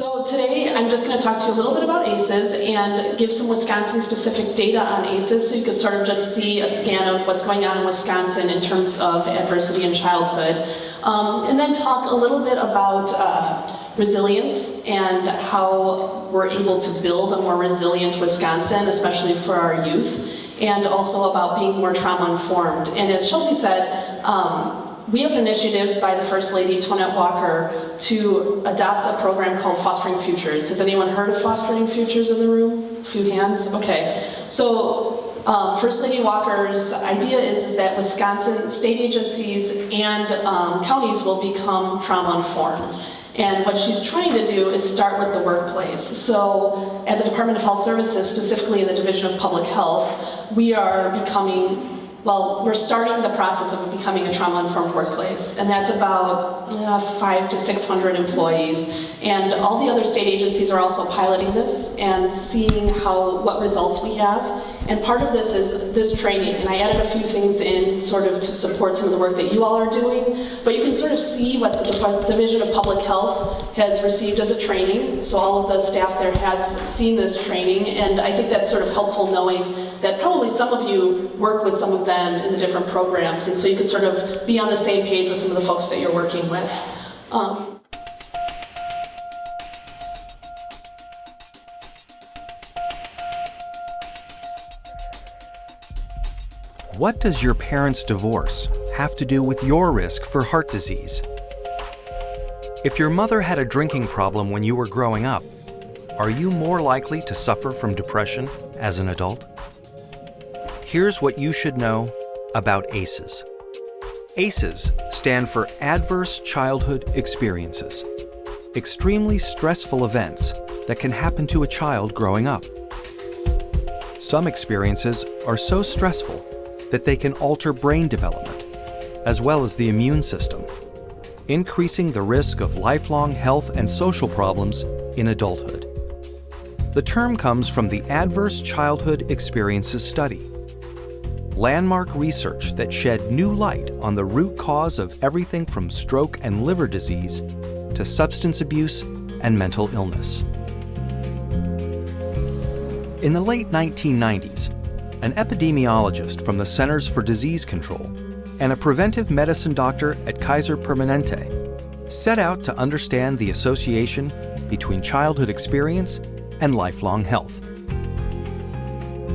So today I'm just going to talk to you a little bit about ACEs and give some Wisconsin-specific data on ACEs so you can sort of just see a scan of what's going on in Wisconsin in terms of adversity in childhood. And then talk a little bit about resilience and how we're able to build a more resilient Wisconsin, especially for our youth, and also about being more trauma-informed. And as Chelsea said, we have an initiative by the First Lady, Tonette Walker, to adopt a program called Fostering Futures. Has anyone heard of Fostering Futures in the room? A few hands? Okay. So First Lady Walker's idea is that Wisconsin state agencies and counties will become trauma-informed. And what she's trying to do is start with the workplace. So at the Department of Health Services, specifically in the Division of Public Health, we are becoming we're starting the process of becoming a trauma-informed workplace, and that's about 500 to 600 employees. And all the other state agencies are also piloting this and seeing what results we have. And part of this is this training, and I added a few things in sort of to support some of the work that you all are doing, but you can sort of see what the Division of Public Health has received as a training. So all of the staff there has seen this training, and I think that's sort of helpful knowing that probably some of you work with some of them in the different programs, and so you can sort of be on the same page with some of the folks that you're working with. What does your parents' divorce have to do with your risk for heart disease? If your mother had a drinking problem when you were growing up, are you more likely to suffer from depression as an adult? Here's what you should know about ACEs. ACEs stand for Adverse Childhood Experiences, extremely stressful events that can happen to a child growing up. Some experiences are so stressful that they can alter brain development, as well as the immune system, increasing the risk of lifelong health and social problems in adulthood. The term comes from the Adverse Childhood Experiences Study, landmark research that shed new light on the root cause of everything from stroke and liver disease to substance abuse and mental illness. In the late 1990s, an epidemiologist from the Centers for Disease Control and a preventive medicine doctor at Kaiser Permanente set out to understand the association between childhood experience and lifelong health.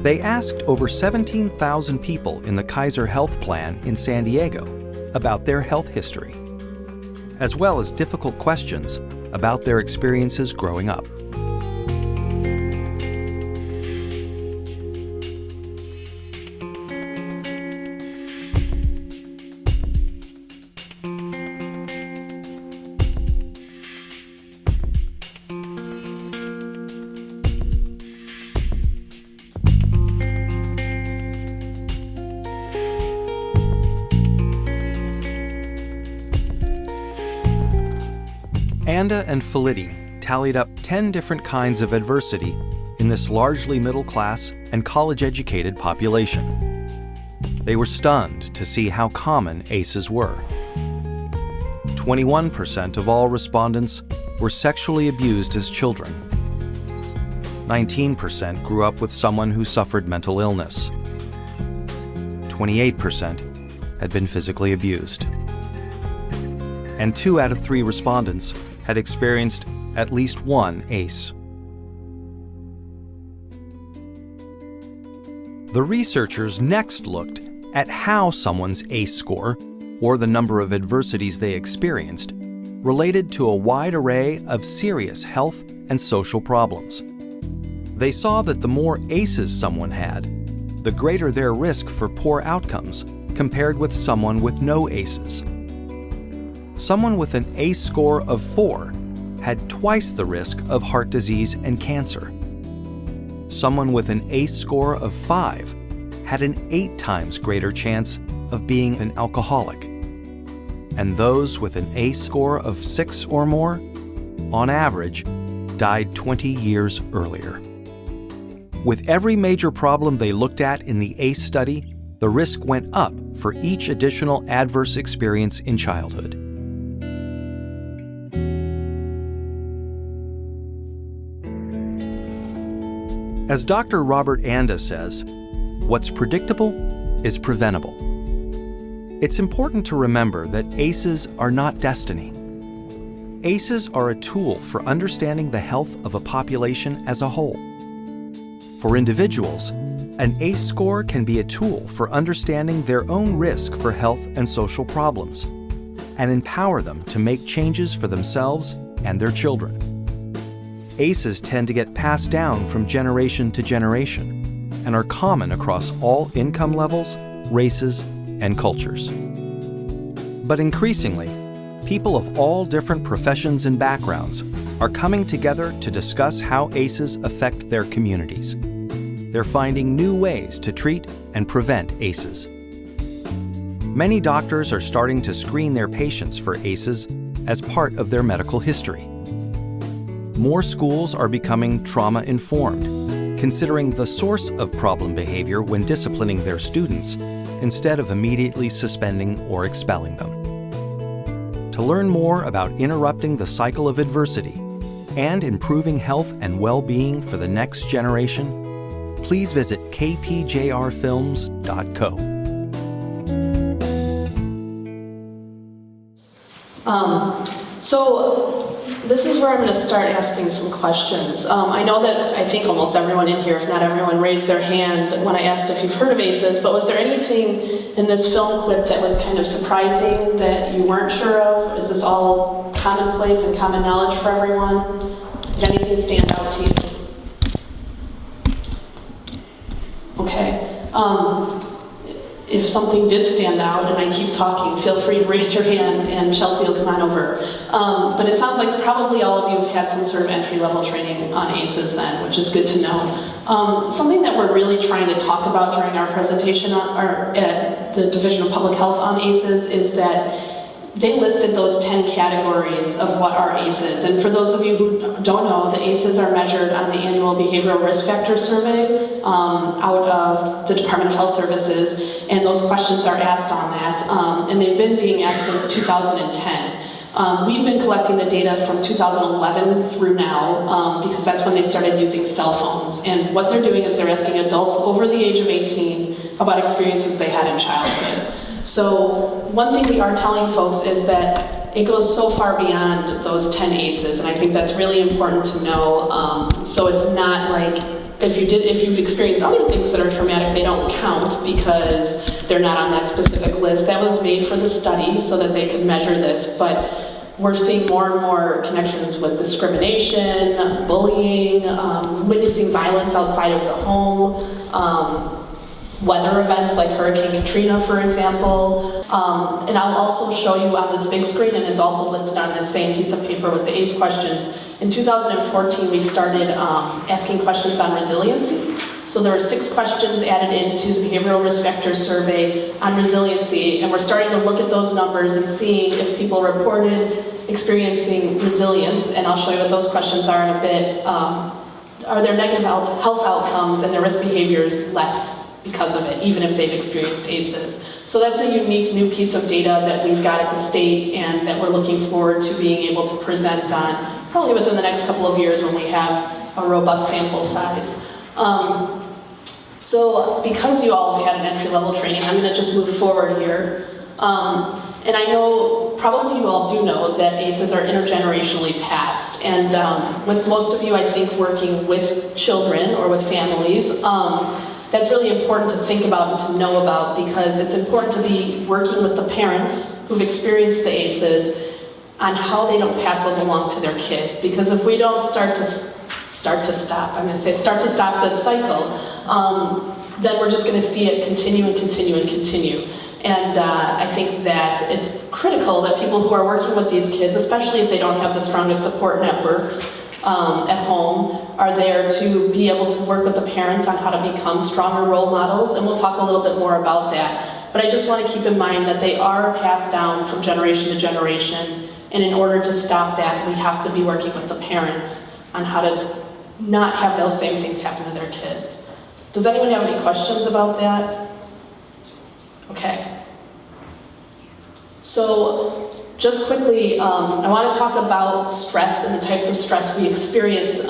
They asked over 17,000 people in the Kaiser Health Plan in San Diego about their health history, as well as difficult questions about their experiences growing up. Anda and Felitti tallied up 10 different kinds of adversity in this largely middle-class and college-educated population. They were stunned to see how common ACEs were. 21% of all respondents were sexually abused as children. 19% grew up with someone who suffered mental illness. 28% had been physically abused. And 2 out of 3 respondents had experienced at least one ACE. The researchers next looked at how someone's ACE score, or the number of adversities they experienced, related to a wide array of serious health and social problems. They saw that the more ACEs someone had, the greater their risk for poor outcomes compared with someone with no ACEs. Someone with an ACE score of 4 had twice the risk of heart disease and cancer. Someone with an ACE score of 5 had an 8 times greater chance of being an alcoholic. And those with an ACE score of 6 or more, on average, died 20 years earlier. With every major problem they looked at in the ACE study, the risk went up for each additional adverse experience in childhood. As Dr. Robert Anda says, what's predictable is preventable. It's important to remember that ACEs are not destiny. ACEs are a tool for understanding the health of a population as a whole. For individuals, an ACE score can be a tool for understanding their own risk for health and social problems and empower them to make changes for themselves and their children. ACEs tend to get passed down from generation to generation and are common across all income levels, races, and cultures. But increasingly, people of all different professions and backgrounds are coming together to discuss how ACEs affect their communities. They're finding new ways to treat and prevent ACEs. Many doctors are starting to screen their patients for ACEs as part of their medical history. More schools are becoming trauma-informed, considering the source of problem behavior when disciplining their students, instead of immediately suspending or expelling them. To learn more about interrupting the cycle of adversity and improving health and well-being for the next generation, please visit kpjrfilms.co. So this is where I'm going to start asking some questions. I know that I think almost everyone in here, if not everyone, raised their hand when I asked if you've heard of ACEs, but was there anything in this film clip that was kind of surprising that you weren't sure of? Is this all commonplace and common knowledge for everyone? Did anything stand out to you? Okay. If something did stand out and I keep talking, feel free to raise your hand and Chelsea will come on over. But it sounds like probably all of you have had some sort of entry-level training on ACEs then, which is good to know. Something that we're really trying to talk about during our presentation at the Division of Public Health on ACEs is that they listed those 10 categories of what are ACEs. And for those of you who don't know, the ACEs are measured on the annual Behavioral Risk Factor Survey out of the Department of Health Services, and those questions are asked on that. And they've been being asked since 2010. We've been collecting the data from 2011 through now because that's when they started using cell phones. And what they're doing is they're asking adults over the age of 18 about experiences they had in childhood. So one thing we are telling folks is that it goes so far beyond those 10 ACEs, and I think that's really important to know. So it's not like if you've experienced other things that are traumatic, they don't count because they're not on that specific list. That was made for the study so that they could measure this, but we're seeing more and more connections with discrimination, bullying, witnessing violence outside of the home, weather events like Hurricane Katrina, for example. And I'll also show you on this big screen, and it's also listed on this same piece of paper with the ACE questions. In 2014, we started asking questions on resiliency. So there were 6 questions added into the Behavioral Risk Factor Survey on resiliency, and we're starting to look at those numbers and seeing if people reported experiencing resilience, and I'll show you what those questions are in a bit. Are their negative health outcomes and their risk behaviors less because of it, even if they've experienced ACEs. So that's a unique new piece of data that we've got at the state and that we're looking forward to being able to present on probably within the next couple of years when we have a robust sample size. So because you all have had an entry-level training, I'm going to just move forward here. And I know, probably you all do know that ACEs are intergenerationally passed. And with most of you, I think, working with children or with families, that's really important to think about and to know about because it's important to be working with the parents who've experienced the ACEs on how they don't pass those along to their kids. Because if we don't start to stop this cycle, then we're just going to see it continue and continue and continue. And I think that it's critical that people who are working with these kids, especially if they don't have the strongest support networks at home, are there to be able to work with the parents on how to become stronger role models, and we'll talk a little bit more about that. But I just want to keep in mind that they are passed down from generation to generation, and in order to stop that, we have to be working with the parents on how to not have those same things happen to their kids. Does anyone have any questions about that? Okay. So, just quickly, I want to talk about stress and the types of stress we experience.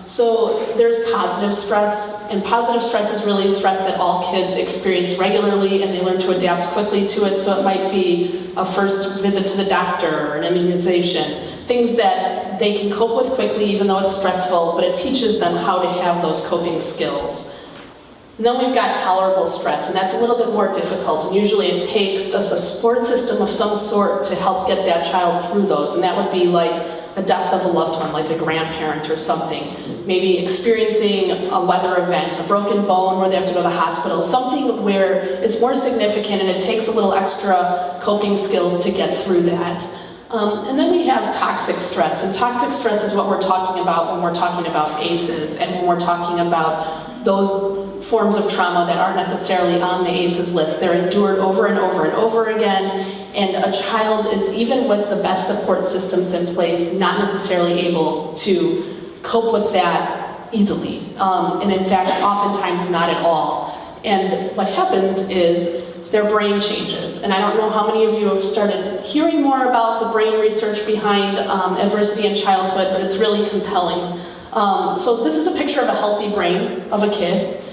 So there's positive stress, and positive stress is really stress that all kids experience regularly and they learn to adapt quickly to it. So it might be a first visit to the doctor or an immunization, things that they can cope with quickly even though it's stressful, but it teaches them how to have those coping skills. And then we've got tolerable stress, and that's a little bit more difficult, and usually it takes us a support system of some sort to help get that child through those, and that would be like a death of a loved one, like a grandparent or something. Maybe experiencing a weather event, a broken bone where they have to go to the hospital, something where it's more significant and it takes a little extra coping skills to get through that. And then we have toxic stress, and toxic stress is what we're talking about when we're talking about ACEs and when we're talking about those forms of trauma that aren't necessarily on the ACEs list. They're endured over and over and over again, and a child is, even with the best support systems in place, not necessarily able to cope with that easily. And in fact, oftentimes not at all. And what happens is their brain changes. And I don't know how many of you have started hearing more about the brain research behind adversity in childhood, but it's really compelling. So this is a picture of a healthy brain of a kid.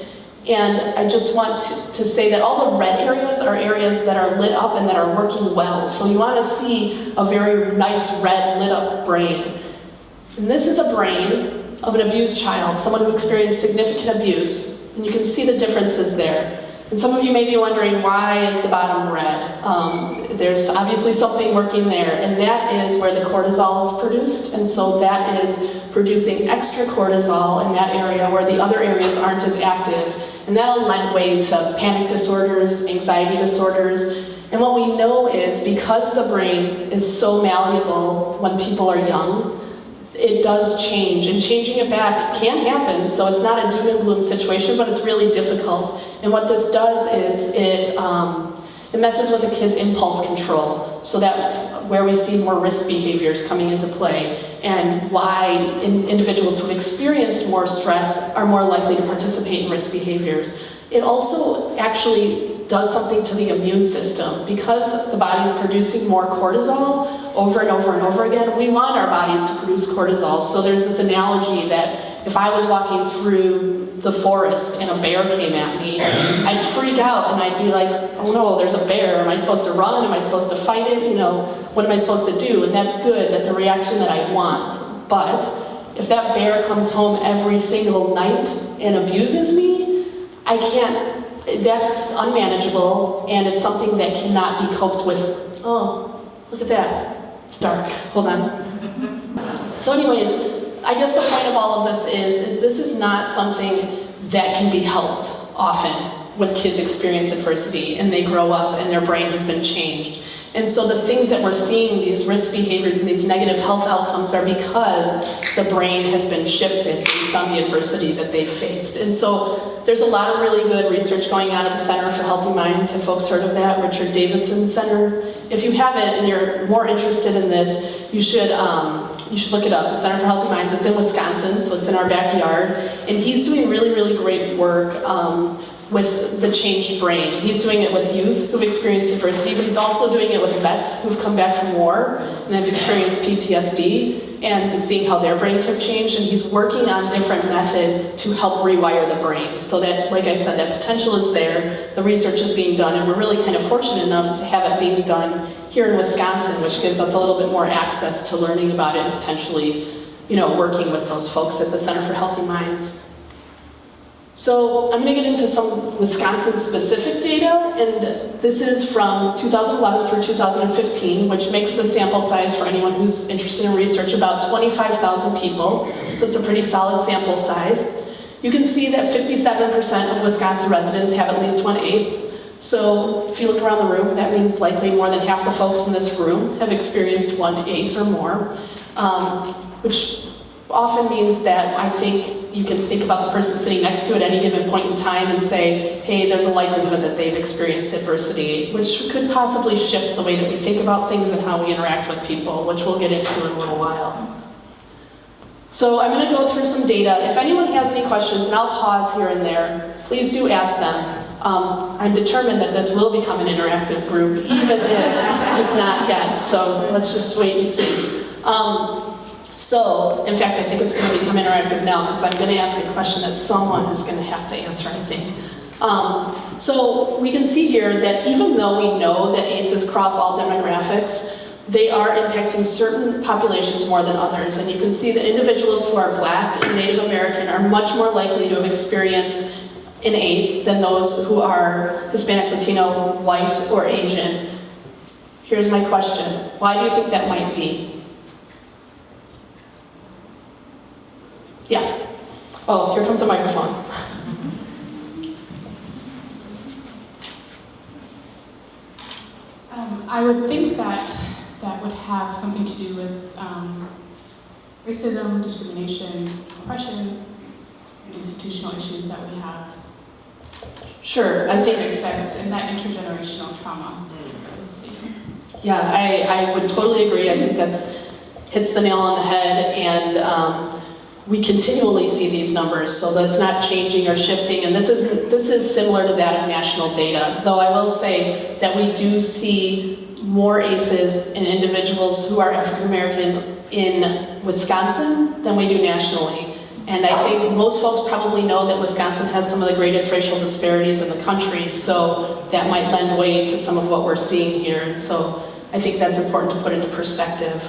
And I just want to say that all the red areas are areas that are lit up and that are working well. So you want to see a very nice red lit up brain. And this is a brain of an abused child, someone who experienced significant abuse. And you can see the differences there. And some of you may be wondering, why is the bottom red? There's obviously something working there, and that is where the cortisol is produced, and so that is producing extra cortisol in that area where the other areas aren't as active, and that'll lend way to panic disorders, anxiety disorders. And what we know is, because the brain is so malleable when people are young, it does change, and changing it back can happen, so it's not a doom and gloom situation, but it's really difficult. And what this does is it messes with the kid's impulse control, so that's where we see more risk behaviors coming into play, and why individuals who've experienced more stress are more likely to participate in risk behaviors. It also actually does something to the immune system. Because the body is producing more cortisol over and over and over again, we want our bodies to produce cortisol. So there's this analogy that if I was walking through the forest and a bear came at me, I'd freak out and I'd be like, oh no, there's a bear. Am I supposed to run? Am I supposed to fight it? You know, what am I supposed to do? And that's good. That's a reaction that I want. But if that bear comes home every single night and abuses me, I can't. That's unmanageable, and it's something that cannot be coped with. Oh, look at that. It's dark. Hold on. So anyways, I guess the point of all of this is this is not something that can be helped often when kids experience adversity and they grow up and their brain has been changed. And so the things that we're seeing, these risk behaviors and these negative health outcomes, are because the brain has been shifted based on the adversity that they've faced. And so there's a lot of really good research going on at the Center for Healthy Minds. Have folks heard of that? Richard Davidson Center. If you haven't and you're more interested in this, you should look it up, the Center for Healthy Minds. It's in Wisconsin, so it's in our backyard. And he's doing really, really great work with the changed brain. He's doing it with youth who've experienced adversity, but he's also doing it with vets who've come back from war and have experienced PTSD and seeing how their brains have changed. And he's working on different methods to help rewire the brain so that, like I said, that potential is there, the research is being done, and we're really kind of fortunate enough to have it being done here in Wisconsin, which gives us a little bit more access to learning about it and potentially, working with those folks at the Center for Healthy Minds. So I'm going to get into some Wisconsin-specific data, and this is from 2011 through 2015, which makes the sample size, for anyone who's interested in research, about 25,000 people, so it's a pretty solid sample size. You can see that 57% of Wisconsin residents have at least one ACE. So if you look around the room, that means likely more than half the folks in this room have experienced one ACE or more, which often means that I think you can think about the person sitting next to it at any given point in time and say, hey, there's a likelihood that they've experienced adversity, which could possibly shift the way that we think about things and how we interact with people, which we'll get into in a little while. So I'm going to go through some data. If anyone has any questions, and I'll pause here and there, please do ask them. I'm determined that this will become an interactive group, even if it's not yet, so let's just wait and see. So, in fact, I think it's going to become interactive now because I'm going to ask a question that someone is going to have to answer, I think. So we can see here that even though we know that ACEs cross all demographics, they are impacting certain populations more than others. And you can see that individuals who are Black and Native American are much more likely to have experienced an ACE than those who are Hispanic, Latino, white, or Asian. Here's my question. Why do you think that might be? Yeah. Oh, here comes a microphone. I would think that that would have something to do with racism, discrimination, oppression, institutional issues that we have. Sure, I think extent, and that intergenerational trauma. Yeah, I would totally agree. I think that's hits the nail on the head, and we continually see these numbers, so that's not changing or shifting. And this is similar to that of national data, though I will say that we do see more ACEs in individuals who are African American in Wisconsin than we do nationally. And I think most folks probably know that Wisconsin has some of the greatest racial disparities in the country, so that might lend weight to some of what we're seeing here. And so I think that's important to put into perspective.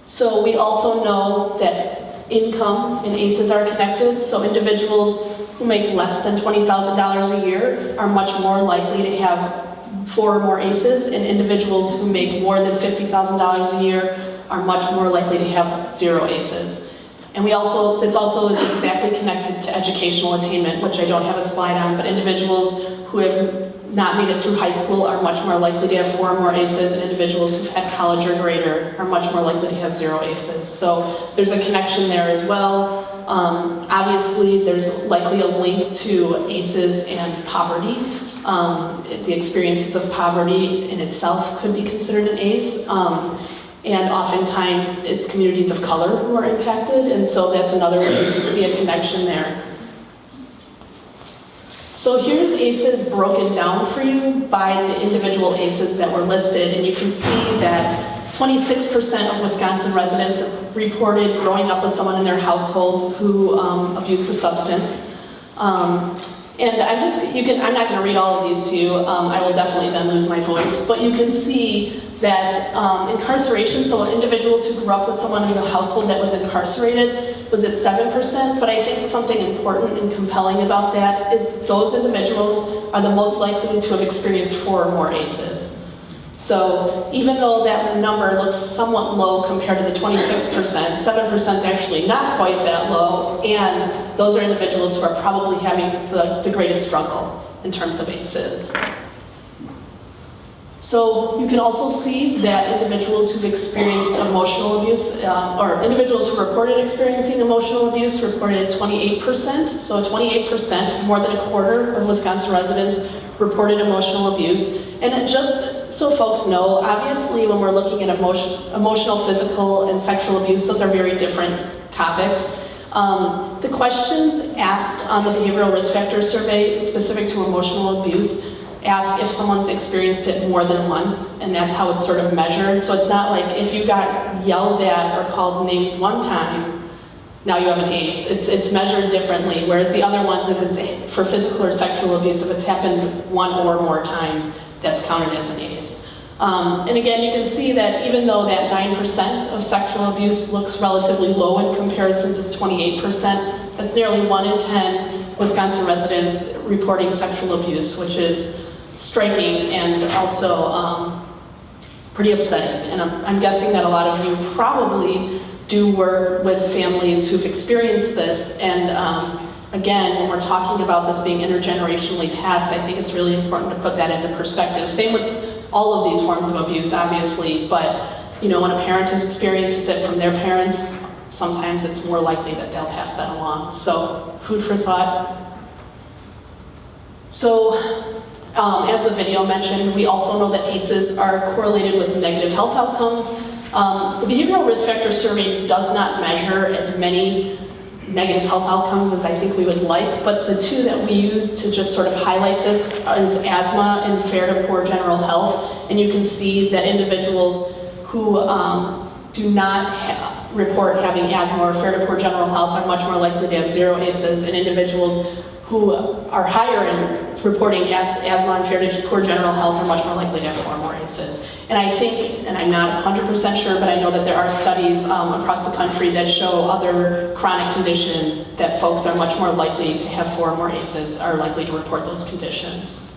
So we also know that income and ACEs are connected, so individuals who make less than $20,000 a year are much more likely to have 4 or more ACEs, and individuals who make more than $50,000 a year are much more likely to have 0 ACEs. And this also is exactly connected to educational attainment, which I don't have a slide on, but individuals who have not made it through high school are much more likely to have 4 or more ACEs, and individuals who've had college or greater are much more likely to have 0 ACEs. So there's a connection there as well. Obviously, there's likely a link to ACEs and poverty. The experiences of poverty in itself could be considered an ACE. And oftentimes, it's communities of color who are impacted, and so that's another way you can see a connection there. So here's ACEs broken down for you by the individual ACEs that were listed, and you can see that 26% of Wisconsin residents reported growing up with someone in their household who abused a substance. And I'm not going to read all of these to you. I will definitely then lose my voice. But you can see that incarceration, so individuals who grew up with someone in a household that was incarcerated, was at 7%. But I think something important and compelling about that is those individuals are the most likely to have experienced 4 or more ACEs. So even though that number looks somewhat low compared to the 26%, 7% is actually not quite that low, and those are individuals who are probably having the greatest struggle in terms of ACEs. So you can also see that individuals who've experienced emotional abuse, or individuals who reported experiencing emotional abuse reported at 28%. So 28%, more than a quarter of Wisconsin residents reported emotional abuse. And just so folks know, obviously when we're looking at emotional, physical, and sexual abuse, those are very different topics. The questions asked on the behavioral risk factor survey specific to emotional abuse ask if someone's experienced it more than once, and that's how it's sort of measured. So it's not like if you got yelled at or called names one time, now you have an ACE. It's measured differently, whereas the other ones, if it's for physical or sexual abuse, if it's happened 1 or more times, that's counted as an ACE. And again, you can see that even though that 9% of sexual abuse looks relatively low in comparison to the 28%, that's nearly 1 in 10 Wisconsin residents reporting sexual abuse, which is striking and also pretty upsetting. And I'm guessing that a lot of you probably do work with families who've experienced this, and again, when we're talking about this being intergenerationally passed, I think it's really important to put that into perspective. Same with all of these forms of abuse, obviously, but you know, when a parent experiences it from their parents, sometimes it's more likely that they'll pass that along. So, food for thought. So, as the video mentioned, we also know that ACEs are correlated with negative health outcomes. The Behavioral Risk Factor Survey does not measure as many negative health outcomes as I think we would like, but the 2 that we use to just sort of highlight this is asthma and fair to poor general health. And you can see that individuals who do not report having asthma or fair to poor general health are much more likely to have 0 ACEs, and individuals who are higher in reporting asthma and fair to poor general health are much more likely to have 4 more ACEs. And I think, and I'm not 100% sure, but I know that there are studies across the country that show other chronic conditions that folks are much more likely to have 4 more ACEs, are likely to report those conditions.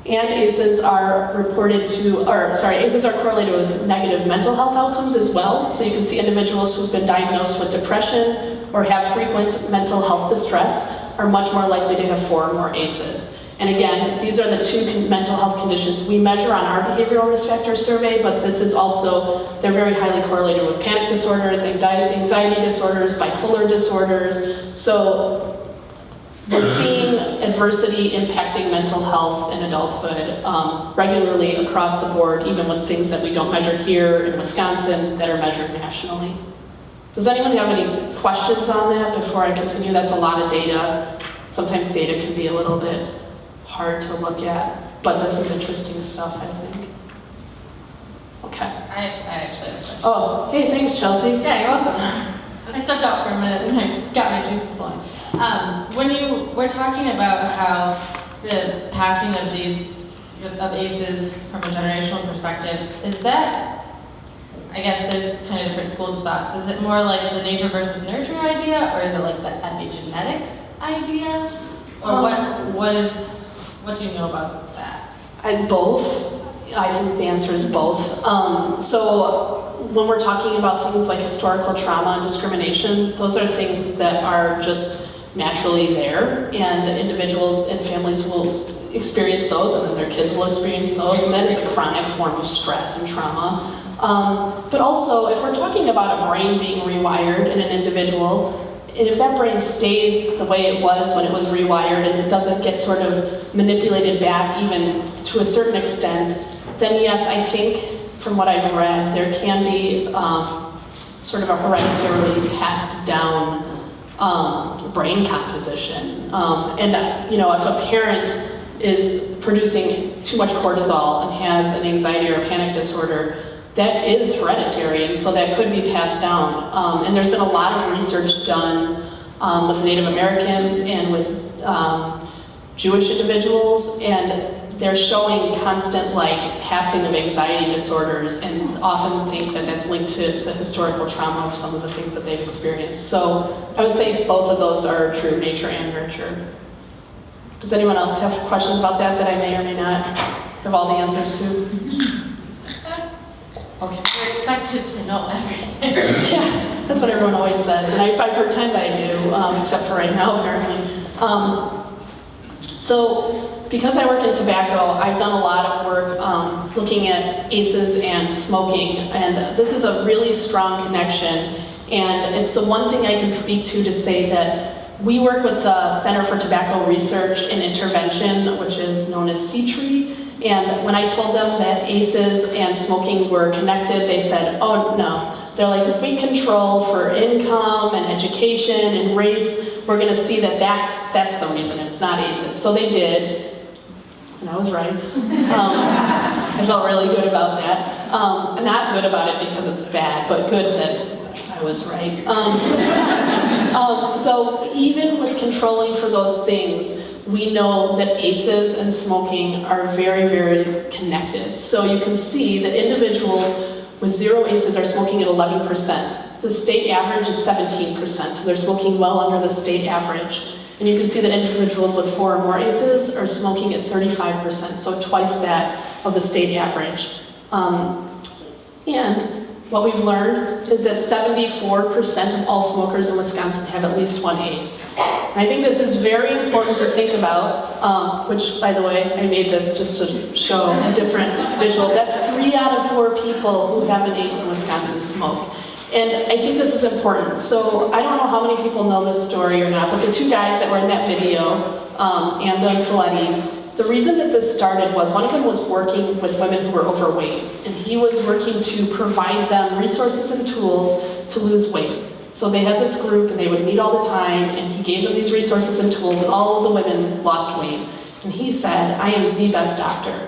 And ACEs are ACEs are correlated with negative mental health outcomes as well. So you can see individuals who've been diagnosed with depression or have frequent mental health distress are much more likely to have 4 or more ACEs. And again, these are the 2 mental health conditions we measure on our behavioral risk factor survey, but this is also, they're very highly correlated with panic disorders, anxiety disorders, bipolar disorders. So we're seeing adversity impacting mental health in adulthood regularly across the board, even with things that we don't measure here in Wisconsin that are measured nationally. Does anyone have any questions on that before I continue? That's a lot of data. Sometimes data can be a little bit hard to look at, but this is interesting stuff, I think. Okay. I actually have a question. Oh, hey, thanks, Chelsea. Yeah, you're welcome. I stepped out for a minute and I got my juices flowing. When you were talking about how the passing of of ACEs from a generational perspective, is that, I guess there's kind of different schools of thoughts. Is it more like the nature versus nurture idea, or is it like the epigenetics idea? Or what do you know about that? Both. I think the answer is both. So when we're talking about things like historical trauma and discrimination, those are things that are just naturally there, and individuals and families will experience those, and then their kids will experience those, and that is a chronic form of stress and trauma. But also, if we're talking about a brain being rewired in an individual, and if that brain stays the way it was when it was rewired and it doesn't get sort of manipulated back even to a certain extent, then yes, I think from what I've read, there can be sort of a hereditarily passed down brain composition. And you know, if a parent is producing too much cortisol and has an anxiety or a panic disorder, that is hereditary, and so that could be passed down. And there's been a lot of research done with Native Americans and with Jewish individuals, and they're showing constant passing of anxiety disorders, and often think that that's linked to the historical trauma of some of the things that they've experienced. So I would say both of those are true, nature and nurture. Does anyone else have questions about that I may or may not have all the answers to? Okay. You're expected to know everything. Yeah, that's what everyone always says, and I pretend I do, except for right now, apparently. So, because I work in tobacco, I've done a lot of work looking at ACEs and smoking, and this is a really strong connection, and it's the one thing I can speak to say that we work with the Center for Tobacco Research and Intervention, which is known as CTRI. And when I told them that ACEs and smoking were connected, they said, oh no. They're like, if we control for income and education and race, we're gonna see that that's the reason, it's not ACEs. So they did, and I was right. I felt really good about that. Not good about it because it's bad, but good that I was right. So even with controlling for those things, we know that ACEs and smoking are very, very connected. So you can see that individuals with 0 ACEs are smoking at 11%. The state average is 17%, so they're smoking well under the state average. And you can see that individuals with 4 or more ACEs are smoking at 35%, so twice that of the state average. And what we've learned is that 74% of all smokers in Wisconsin have at least 1 ACE. And I think this is very important to think about, which, by the way, I made this just to show a different visual. That's 3 out of 4 people who have an ACE in Wisconsin smoke. And I think this is important. So I don't know how many people know this story or not, but the 2 guys that were in that video, Anda and Folletti, the reason that this started was one of them was working with women who were overweight, and he was working to provide them resources and tools to lose weight. So they had this group and they would meet all the time, and he gave them these resources and tools, and all of the women lost weight. And he said, I am the best doctor.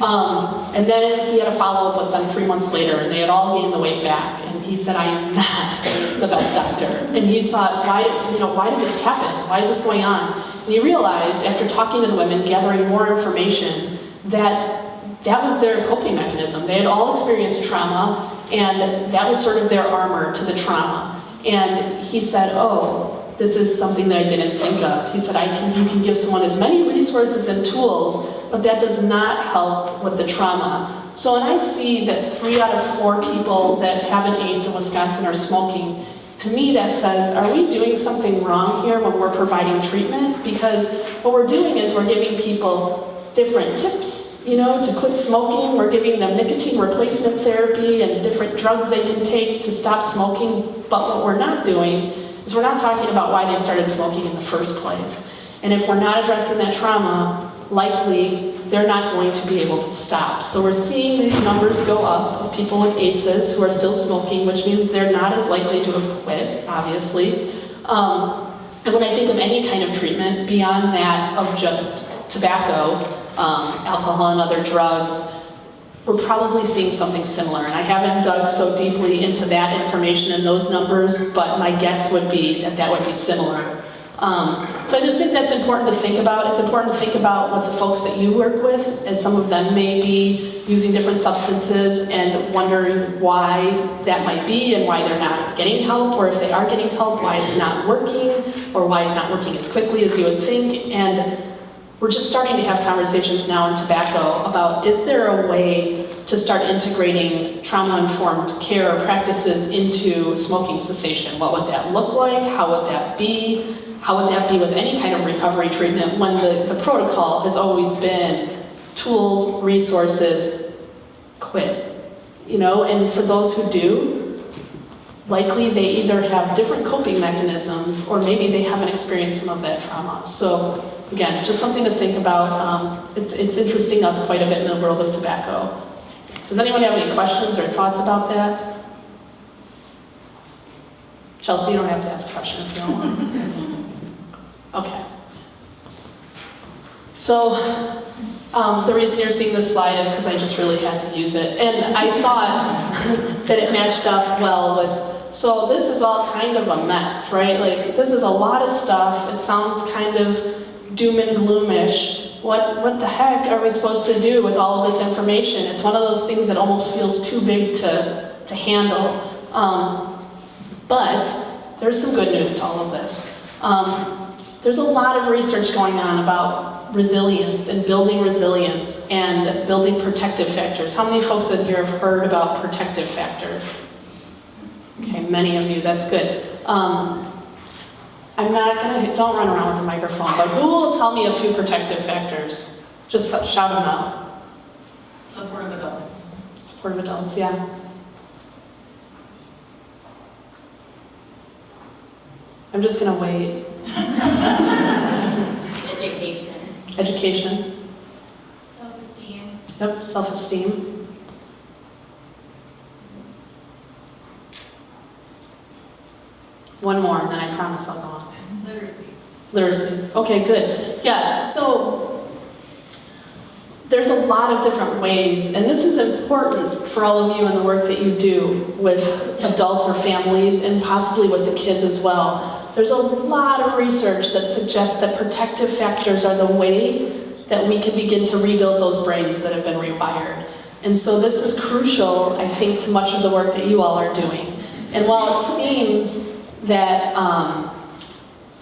And then he had a follow-up with them 3 months later, and they had all gained the weight back. And he said, I am not the best doctor. And he thought, why did this happen? Why is this going on? And he realized, after talking to the women, gathering more information, that was their coping mechanism. They had all experienced trauma, and that was sort of their armor to the trauma. And he said, oh, this is something that I didn't think of. He said, you can give someone as many resources and tools, but that does not help with the trauma. So when I see that 3 out of 4 people that have an ACE in Wisconsin are smoking, to me that says, are we doing something wrong here when we're providing treatment? Because what we're doing is we're giving people different tips, to quit smoking. We're giving them nicotine replacement therapy and different drugs they can take to stop smoking. But what we're not doing is we're not talking about why they started smoking in the first place. And if we're not addressing that trauma, likely they're not going to be able to stop. So we're seeing these numbers go up of people with ACEs who are still smoking, which means they're not as likely to have quit, obviously. And when I think of any kind of treatment beyond that of just tobacco, alcohol and other drugs, we're probably seeing something similar. And I haven't dug so deeply into that information and those numbers, but my guess would be that that would be similar. So I just think that's important to think about. It's important to think about what the folks that you work with, as some of them may be using different substances and wondering why that might be and why they're not getting help, or if they are getting help, why it's not working, or why it's not working as quickly as you would think. And we're just starting to have conversations now in tobacco about, is there a way to start integrating trauma-informed care practices into smoking cessation? What would that look like? How would that be? How would that be with any kind of recovery treatment when the protocol has always been tools, resources, quit? And for those who do, likely they either have different coping mechanisms or maybe they haven't experienced some of that trauma. So again, just something to think about. It's interesting us quite a bit in the world of tobacco. Does anyone have any questions or thoughts about that? Chelsea, you don't have to ask a question if you don't want. Okay. So the reason you're seeing this slide is because I just really had to use it. And I thought that it matched up well with, so this is all kind of a mess, right? Like, this is a lot of stuff. It sounds kind of doom and gloomish. What the heck are we supposed to do with all of this information? It's one of those things that almost feels too big to handle. But there's some good news to all of this. There's a lot of research going on about resilience and building resilience and building protective factors. How many folks in here have heard about protective factors? Okay, many of you, that's good. I'm not gonna, don't run around with the microphone, but who will tell me a few protective factors? Just shout them out. Supportive adults. Supportive adults, yeah. I'm just gonna wait. Education. Education. Self-esteem. Yep, self-esteem. One more, and then I promise I'll go on. Literacy. Literacy. Okay, good. Yeah, so there's a lot of different ways, and this is important for all of you in the work that you do with adults or families, and possibly with the kids as well. There's a lot of research that suggests that protective factors are the way that we can begin to rebuild those brains that have been rewired. And so this is crucial, I think, to much of the work that you all are doing. And while it seems that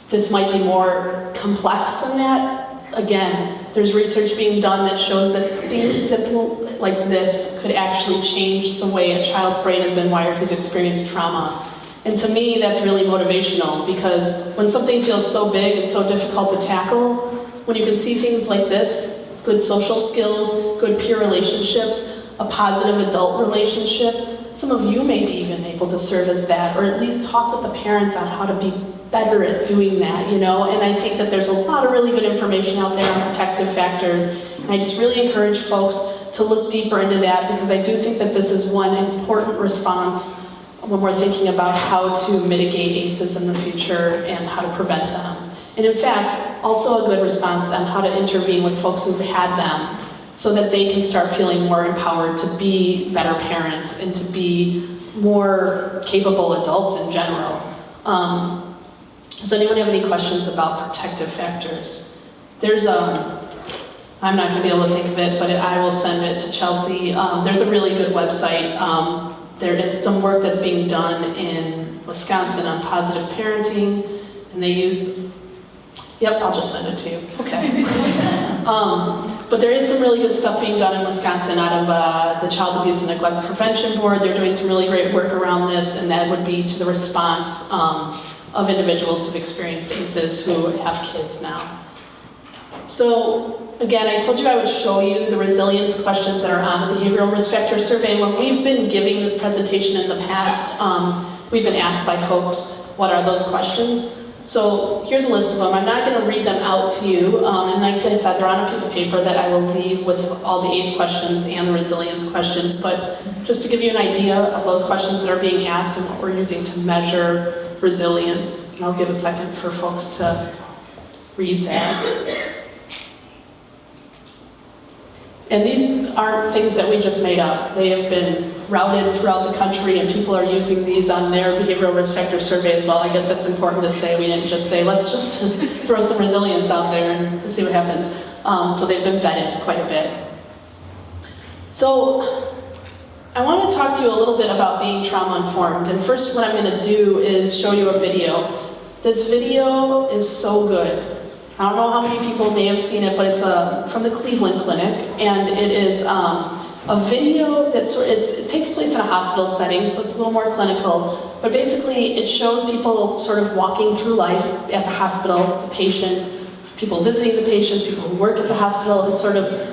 this might be more complex than that, again, there's research being done that shows that things simple like this could actually change the way a child's brain has been wired who's experienced trauma. And to me, that's really motivational, because when something feels so big and so difficult to tackle, when you can see things like this, good social skills, good peer relationships, a positive adult relationship, some of you may be even able to serve as that, or at least talk with the parents on how to be better at doing that, And I think that there's a lot of really good information out there on protective factors, and I just really encourage folks to look deeper into that, because I do think that this is one important response when we're thinking about how to mitigate ACEs in the future and how to prevent them. And in fact, also a good response on how to intervene with folks who've had them, so that they can start feeling more empowered to be better parents and to be more capable adults in general. Does anyone have any questions about protective factors? There's I'm not going to be able to think of it, but I will send it to Chelsea. There's a really good website. It's some work that's being done in Wisconsin on positive parenting, and they use, yep, I'll just send it to you. Okay. But there is some really good stuff being done in Wisconsin out of the Child Abuse and Neglect Prevention Board. They're doing some really great work around this, and that would be to the response of individuals who've experienced ACEs who have kids now. So again, I told you I would show you the resilience questions that are on the Behavioral Risk Factor Survey. When we've been giving this presentation in the past, we've been asked by folks, what are those questions? So here's a list of them. I'm not going to read them out to you, and like I said, they're on a piece of paper that I will leave with all the ACE questions and the resilience questions, but just to give you an idea of those questions that are being asked and what we're using to measure resilience, and I'll give a second for folks to read that. And these aren't things that we just made up. They have been routed throughout the country, and people are using these on their behavioral risk factor survey as well. I guess that's important to say. We didn't just say, let's just throw some resilience out there and see what happens. So they've been vetted quite a bit. So I want to talk to you a little bit about being trauma-informed. And first, what I'm going to do is show you a video. This video is so good. I don't know how many people may have seen it, but it's from the Cleveland Clinic, and it is a video that it takes place in a hospital setting, so it's a little more clinical, but basically it shows people sort of walking through life at the hospital, the patients, people visiting the patients, people who work at the hospital, and sort of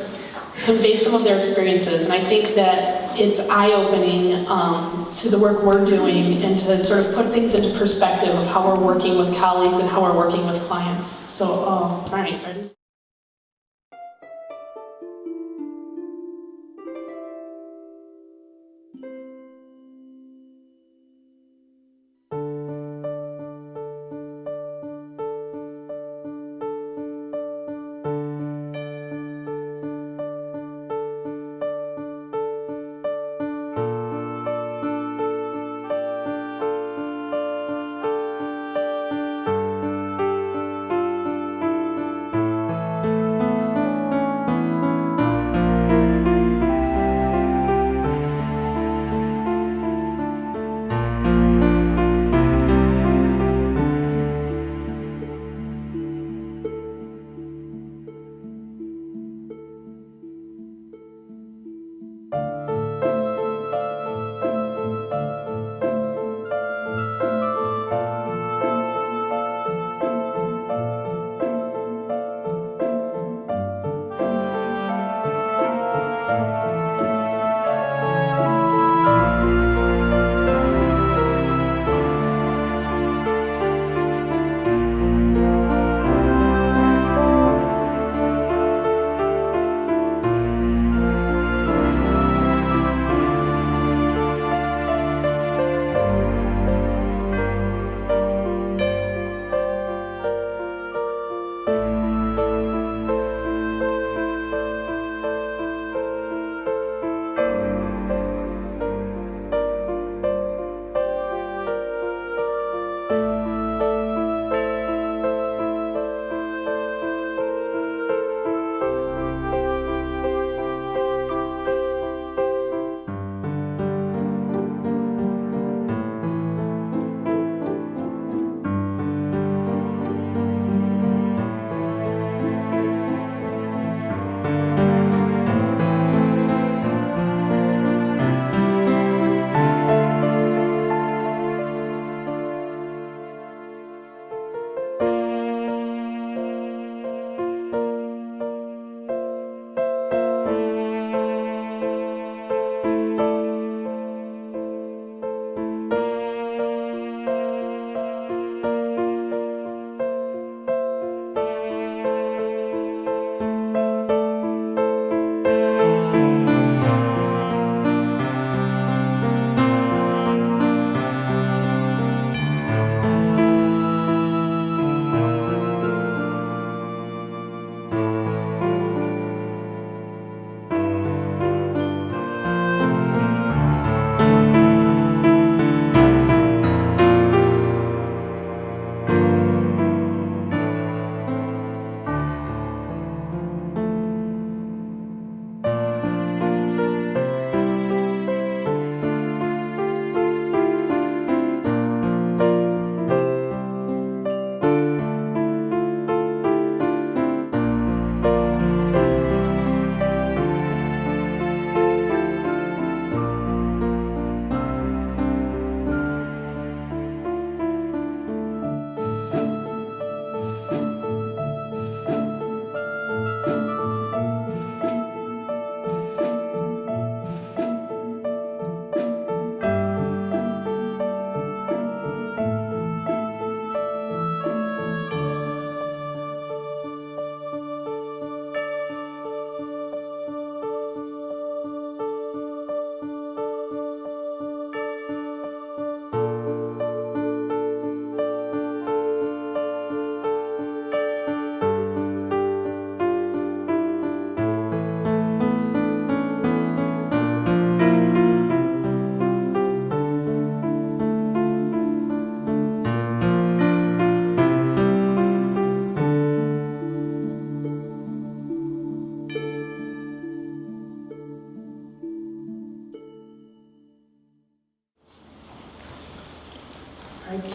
convey some of their experiences. And I think that it's eye-opening to the work we're doing and to sort of put things into perspective of how we're working with colleagues and how we're working with clients. So, all right, ready?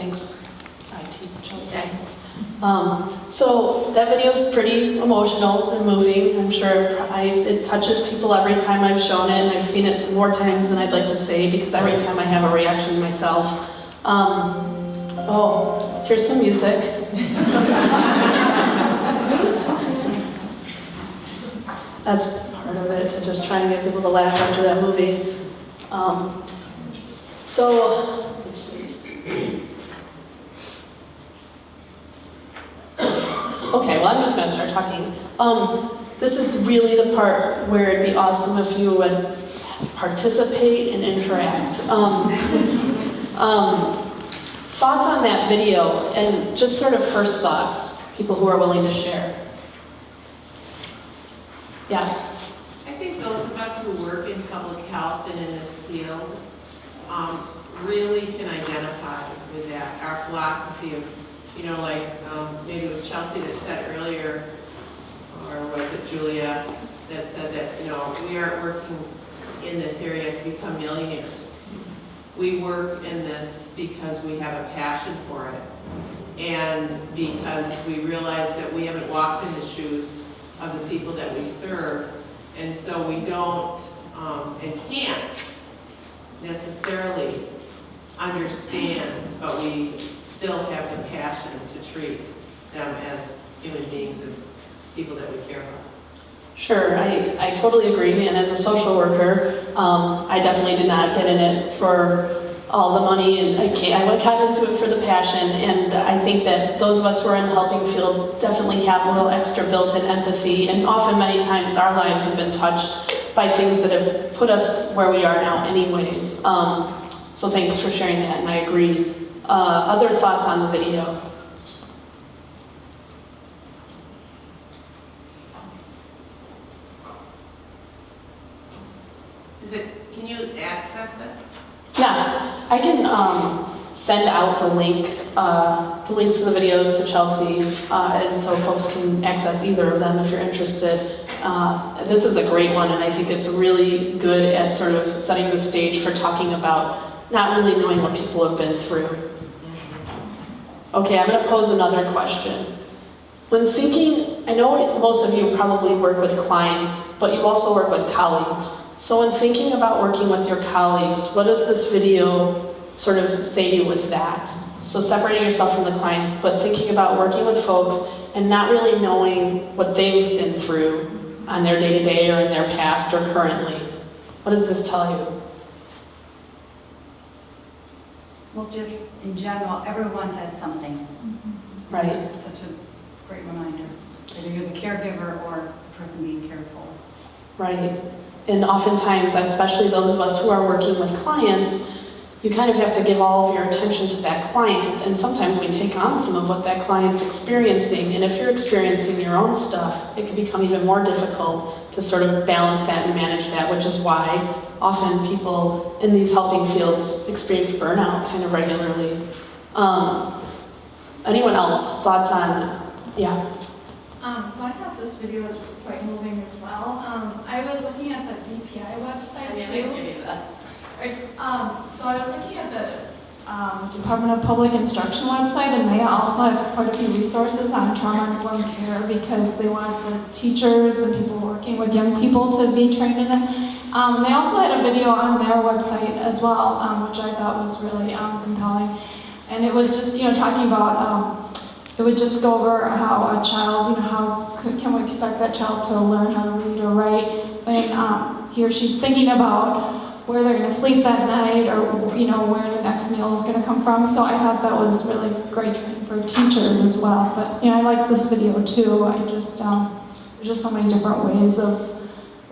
thanks, IT, Chelsea. So that video is pretty emotional and moving. I'm sure it touches people every time I've shown it, and I've seen it more times than I'd like to say because every time I have a reaction myself. Oh, here's some music. That's part of it, to just try and get people to laugh after that movie. So, let's see. Okay, well, I'm just going to start talking. This is really the part where it'd be awesome if you would participate and interact. Thoughts on that video, and just sort of first thoughts, people who are willing to share. Yeah. I think those of us who work in public health and in this field really can identify with that. Our philosophy of, maybe it was Chelsea that said earlier, or was it Julia that said that, we aren't working in this area to become millionaires. We work in this because we have a passion for it, and because we realize that we haven't walked in the shoes of the people that we serve, and so we don't and can't necessarily understand, but we still have the passion to treat them as human beings and people that we care about. Sure, I totally agree, and as a social worker, I definitely did not get in it for all the money, and I got into it for the passion, and I think that those of us who are in the helping field definitely have a little extra built-in empathy, and often many times our lives have been touched by things that have put us where we are now anyways. So thanks for sharing that, and I agree. Other thoughts on the video? Can you access it? Yeah, I can send out the links to the videos to Chelsea, and so folks can access either of them if you're interested. This is a great one, and I think it's really good at sort of setting the stage for talking about not really knowing what people have been through. Okay, I'm going to pose another question. When thinking, I know most of you probably work with clients, but you also work with colleagues. So when thinking about working with your colleagues, what does this video sort of say to you with that? So separating yourself from the clients, but thinking about working with folks and not really knowing what they've been through on their day-to-day or in their past or currently. What does this tell you? Well, just in general, everyone has something. Right. It's such a great reminder. Whether you're the caregiver or the person being cared for. Right. And oftentimes, especially those of us who are working with clients, you kind of have to give all of your attention to that client, and sometimes we take on some of what that client's experiencing, and if you're experiencing your own stuff, it can become even more difficult to sort of balance that and manage that, which is why often people in these helping fields experience burnout kind of regularly. Anyone else? Thoughts on, yeah? So I thought this video was quite moving as well. I was looking at the DPI website too. So I was looking at the Department of Public Instruction website, and they also have quite a few resources on trauma-informed care because they want the teachers and people working with young people to be trained in it. They also had a video on their website as well, which I thought was really compelling. And it was just, talking about, it would just go over how a child, how can we expect that child to learn how to read or write when he or she's thinking about where they're going to sleep that night or, where the next meal is going to come from. So I thought that was really great training for teachers as well. But, I like this video too. I just, there's just so many different ways of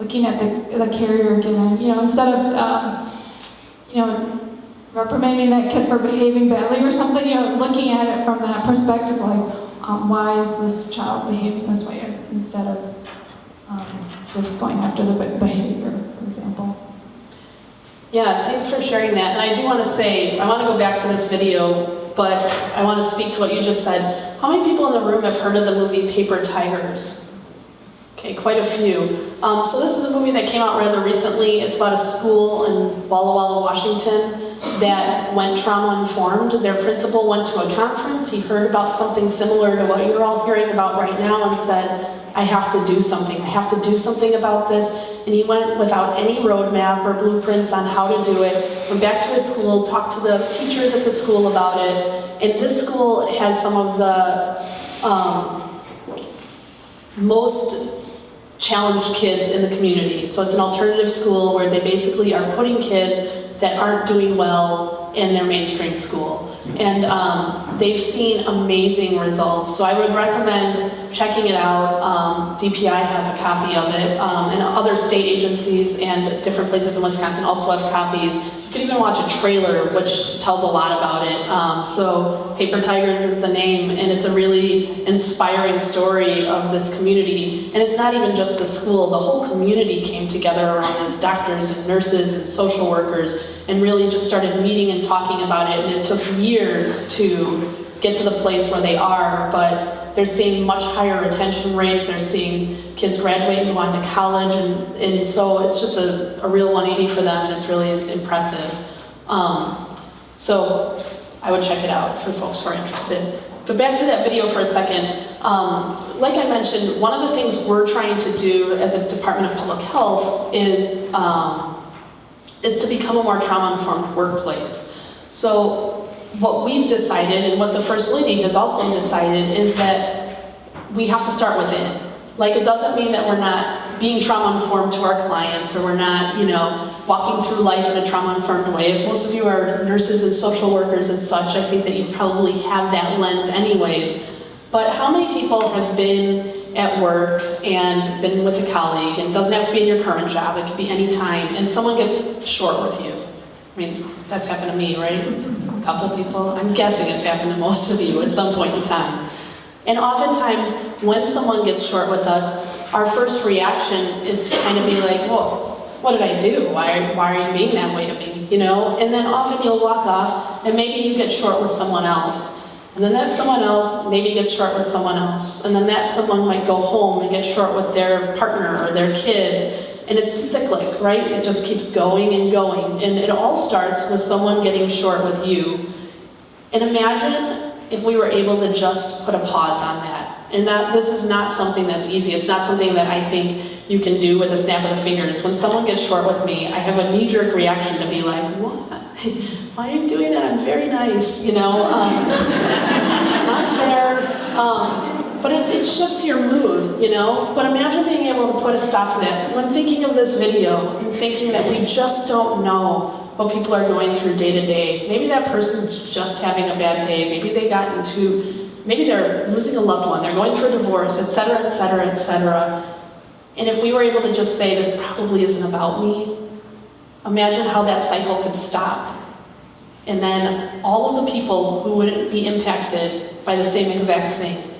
looking at the care you're given. Instead of, reprimanding that kid for behaving badly or something, looking at it from that perspective, like, why is this child behaving this way, instead of just going after the behavior, for example. Yeah, thanks for sharing that. And I do want to say, I want to go back to this video, but I want to speak to what you just said. How many people in the room have heard of the movie Paper Tigers? Okay, quite a few. So this is a movie that came out rather recently. It's about a school in Walla Walla, Washington. that went trauma-informed. Their principal went to a conference, he heard about something similar to what you're all hearing about right now and said, I have to do something. I have to do something about this. And he went without any roadmap or blueprints on how to do it, went back to his school, talked to the teachers at the school about it. And this school has some of the most challenged kids in the community. So it's an alternative school where they basically are putting kids that aren't doing well in their mainstream school. And they've seen amazing results. So I would recommend checking it out. DPI has a copy of it, and other state agencies and different places in Wisconsin also have copies. You can even watch a trailer which tells a lot about it. So Paper Tigers is the name, and it's a really inspiring story of this community. And it's not even just the school, the whole community came together around this, doctors and nurses and social workers, and really just started meeting and talking about it. And it took years to get to the place where they are, but they're seeing much higher retention rates. They're seeing kids graduate and go on to college, and so it's just a real 180 for them, and it's really impressive. So I would check it out for folks who are interested. But back to that video for a second. Like I mentioned, one of the things we're trying to do at the Department of Public Health is to become a more trauma-informed workplace. So what we've decided, and what the First Lady has also decided, is that we have to start within. Like, it doesn't mean that we're not being trauma-informed to our clients, or we're not, walking through life in a trauma-informed way. If most of you are nurses and social workers and such, I think that you probably have that lens anyways. But how many people have been at work and been with a colleague, and it doesn't have to be in your current job, it could be any time, and someone gets short with you? I mean, that's happened to me, right? A couple people. I'm guessing it's happened to most of you at some point in time. And oftentimes, when someone gets short with us, our first reaction is to kind of be like, well, what did I do? Why are you being that way to me? And then often you'll walk off, and maybe you get short with someone else. And then that someone else maybe gets short with someone else. And then that someone might go home and get short with their partner or their kids. And it's cyclic, right? It just keeps going and going. And it all starts with someone getting short with you. And imagine if we were able to just put a pause on that. And that this is not something that's easy. It's not something that I think you can do with a snap of the fingers. When someone gets short with me, I have a knee-jerk reaction to be like, what? Why are you doing that? I'm very nice, It's not fair. But it shifts your mood, But imagine being able to put a stop to that. When thinking of this video and thinking that we just don't know what people are going through day to day. Maybe that person's just having a bad day. Maybe maybe they're losing a loved one. They're going through a divorce, et cetera, et cetera, et cetera. And if we were able to just say, this probably isn't about me, imagine how that cycle could stop. And then all of the people who wouldn't be impacted by the same exact thing.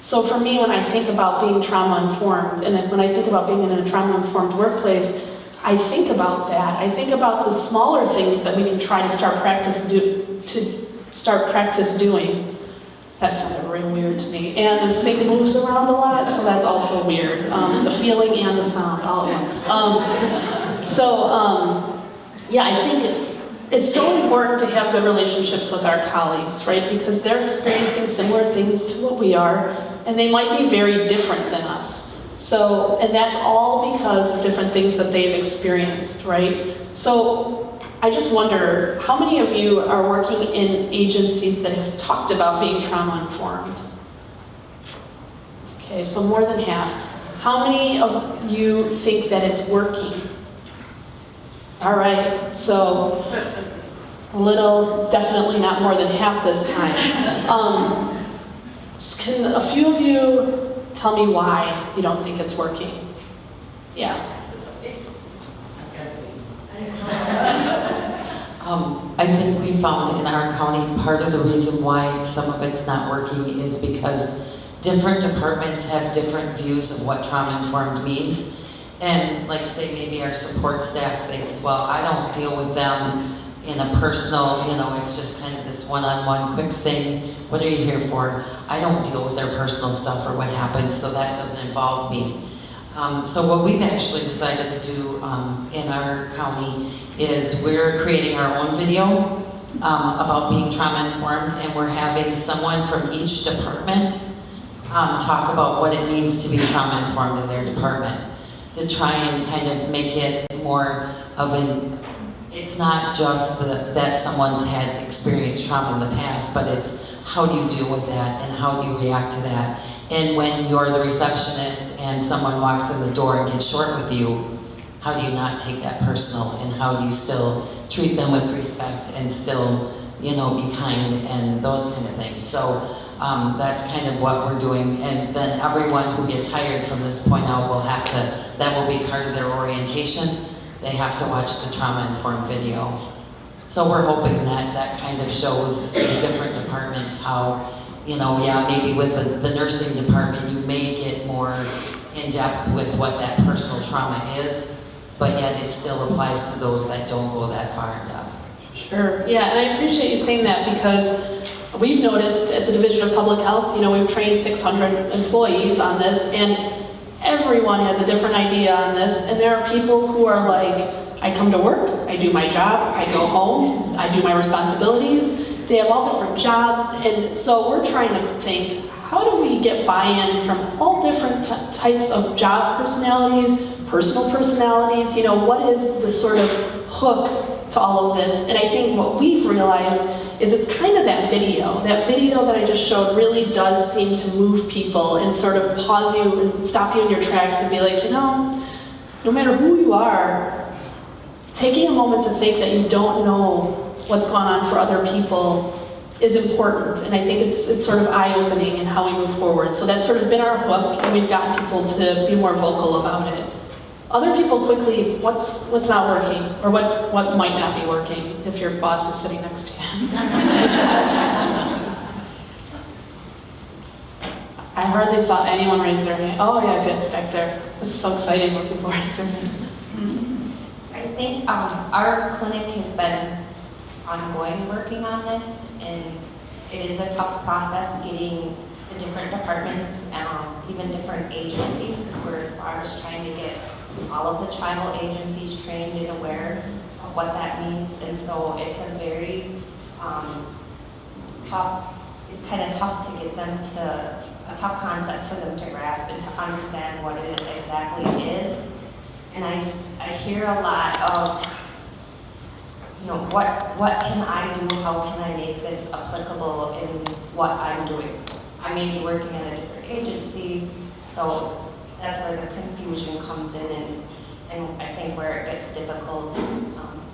So for me, when I think about being trauma-informed, and when I think about being in a trauma-informed workplace, I think about that. I think about the smaller things that we can try to start practice doing. That sounded real weird to me. And this thing moves around a lot, so that's also weird. The feeling and the sound all at once. Yeah, I think it's so important to have good relationships with our colleagues, right? Because they're experiencing similar things to what we are, and they might be very different than us. So, and that's all because of different things that they've experienced, right? So, I just wonder, how many of you are working in agencies that have talked about being trauma-informed? Okay, so more than half. How many of you think that it's working? All right, so definitely not more than half this time. Can a few of you tell me why you don't think it's working? Yeah. I think we found in our county part of the reason why some of it's not working is because different departments have different views of what trauma-informed means. And like say maybe our support staff thinks, well, I don't deal with them in a personal, it's just kind of this one-on-one quick thing. What are you here for? I don't deal with their personal stuff or what happens, so that doesn't involve me. So what we've actually decided to do in our county is we're creating our own video about being trauma-informed, and we're having someone from each department talk about what it means to be trauma-informed in their department, to try and kind of make it more of an, it's not just that someone's had experienced trauma in the past, but it's how do you deal with that and how do you react to that. And when you're the receptionist and someone walks in the door and gets short with you, how do you not take that personal, and how do you still treat them with respect and still, you know, be kind and those kind of things. So that's kind of what we're doing. And then everyone who gets hired from this point out will have to, that will be part of their orientation. They have to watch the trauma-informed video. So we're hoping that that kind of shows the different departments how, you know, yeah, maybe with the nursing department, you may get more in depth with what that personal trauma is, but yet it still applies to those that don't go that far in depth. Sure, yeah, and I appreciate you saying that, because we've noticed at the Division of Public Health, you know, we've trained 600 employees on this, and everyone has a different idea on this, and there are people who are like, I come to work, I do my job, I go home, I do my responsibilities. They have all different jobs, and so we're trying to think, how do we get buy-in from all different types of job personalities, personal personalities, you know, what is the sort of hook to all of this? And I think what we've realized is it's kind of that video. That video that I just showed really does seem to move people and sort of pause you and stop you in your tracks and be like, you know, no matter who you are, taking a moment to think that you don't know what's going on for other people is important. And I think it's sort of eye-opening in how we move forward. So that's sort of been our hook, and we've gotten people to be more vocal about it. Other people quickly, what's not working, or what might not be working if your boss is sitting next to you. I hardly saw anyone raise their hand. Oh yeah, good, back there. This is so exciting when people raise their hands. I think our clinic has been ongoing working on this, and it is a tough process getting the different departments, even different agencies, because we're as far as trying to get all of the tribal agencies trained and aware of what that means. And so it's a very tough, it's kind of tough to get them to, a tough concept for them to grasp and to understand what it exactly is. And I hear a lot of, you know, what can I do, how can I make this applicable in what I'm doing? I may be working at a different agency, so that's where the confusion comes in, and I think where it gets difficult.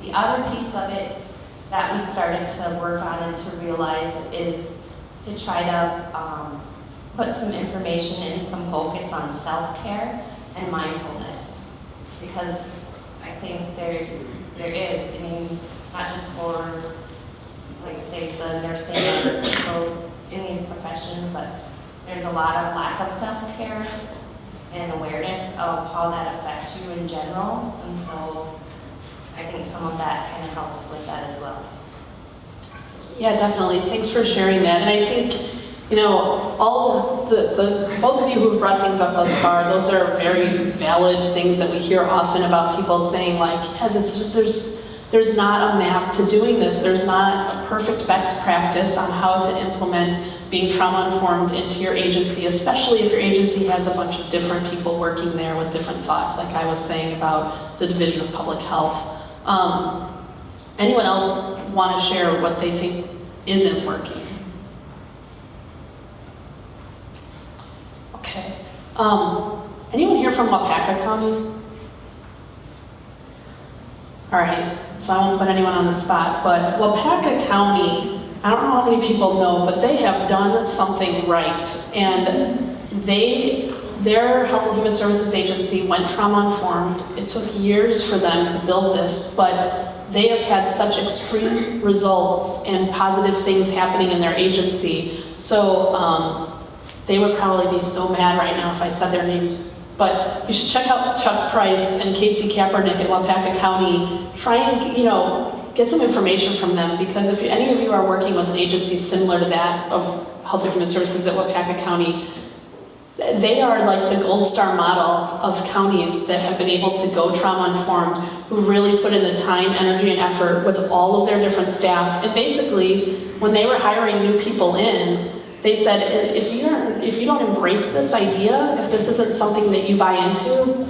The other piece of it that we started to work on and to realize is to try to put some information and some focus on self-care and mindfulness, because I think there is, I mean, not just for, like, say, the nursing or people in these professions, but there's a lot of lack of self-care and awareness of how that affects you in general, and so I think some of that kind of helps with that as well. Yeah, definitely. Thanks for sharing that. And I think, you know, all the both of you who've brought things up thus far, those are very valid things that we hear often about people saying, like, yeah, this is just, there's not a map to doing this. There's not a perfect best practice on how to implement being trauma-informed into your agency, especially if your agency has a bunch of different people working there with different thoughts, like I was saying about the Division of Public Health. Anyone else want to share what they think isn't working? Okay. Anyone here from Wapaka County? All right, so I won't put anyone on the spot, but Wapaka County, I don't know how many people know, but they have done something right. And their Health and Human Services Agency went trauma-informed. It took years for them to build this, but they have had such extreme results and positive things happening in their agency. So they would probably be so mad right now if I said their names. But you should check out Chuck Price and Casey Kaepernick at Wapaka County. Try and, you know, get some information from them, because if any of you are working with an agency similar to that of Health and Human Services at Wapaka County, They are like the gold star model of counties that have been able to go trauma-informed, who've really put in the time, energy, and effort with all of their different staff. And basically, when they were hiring new people in, they said, if you don't embrace this idea, if this isn't something that you buy into,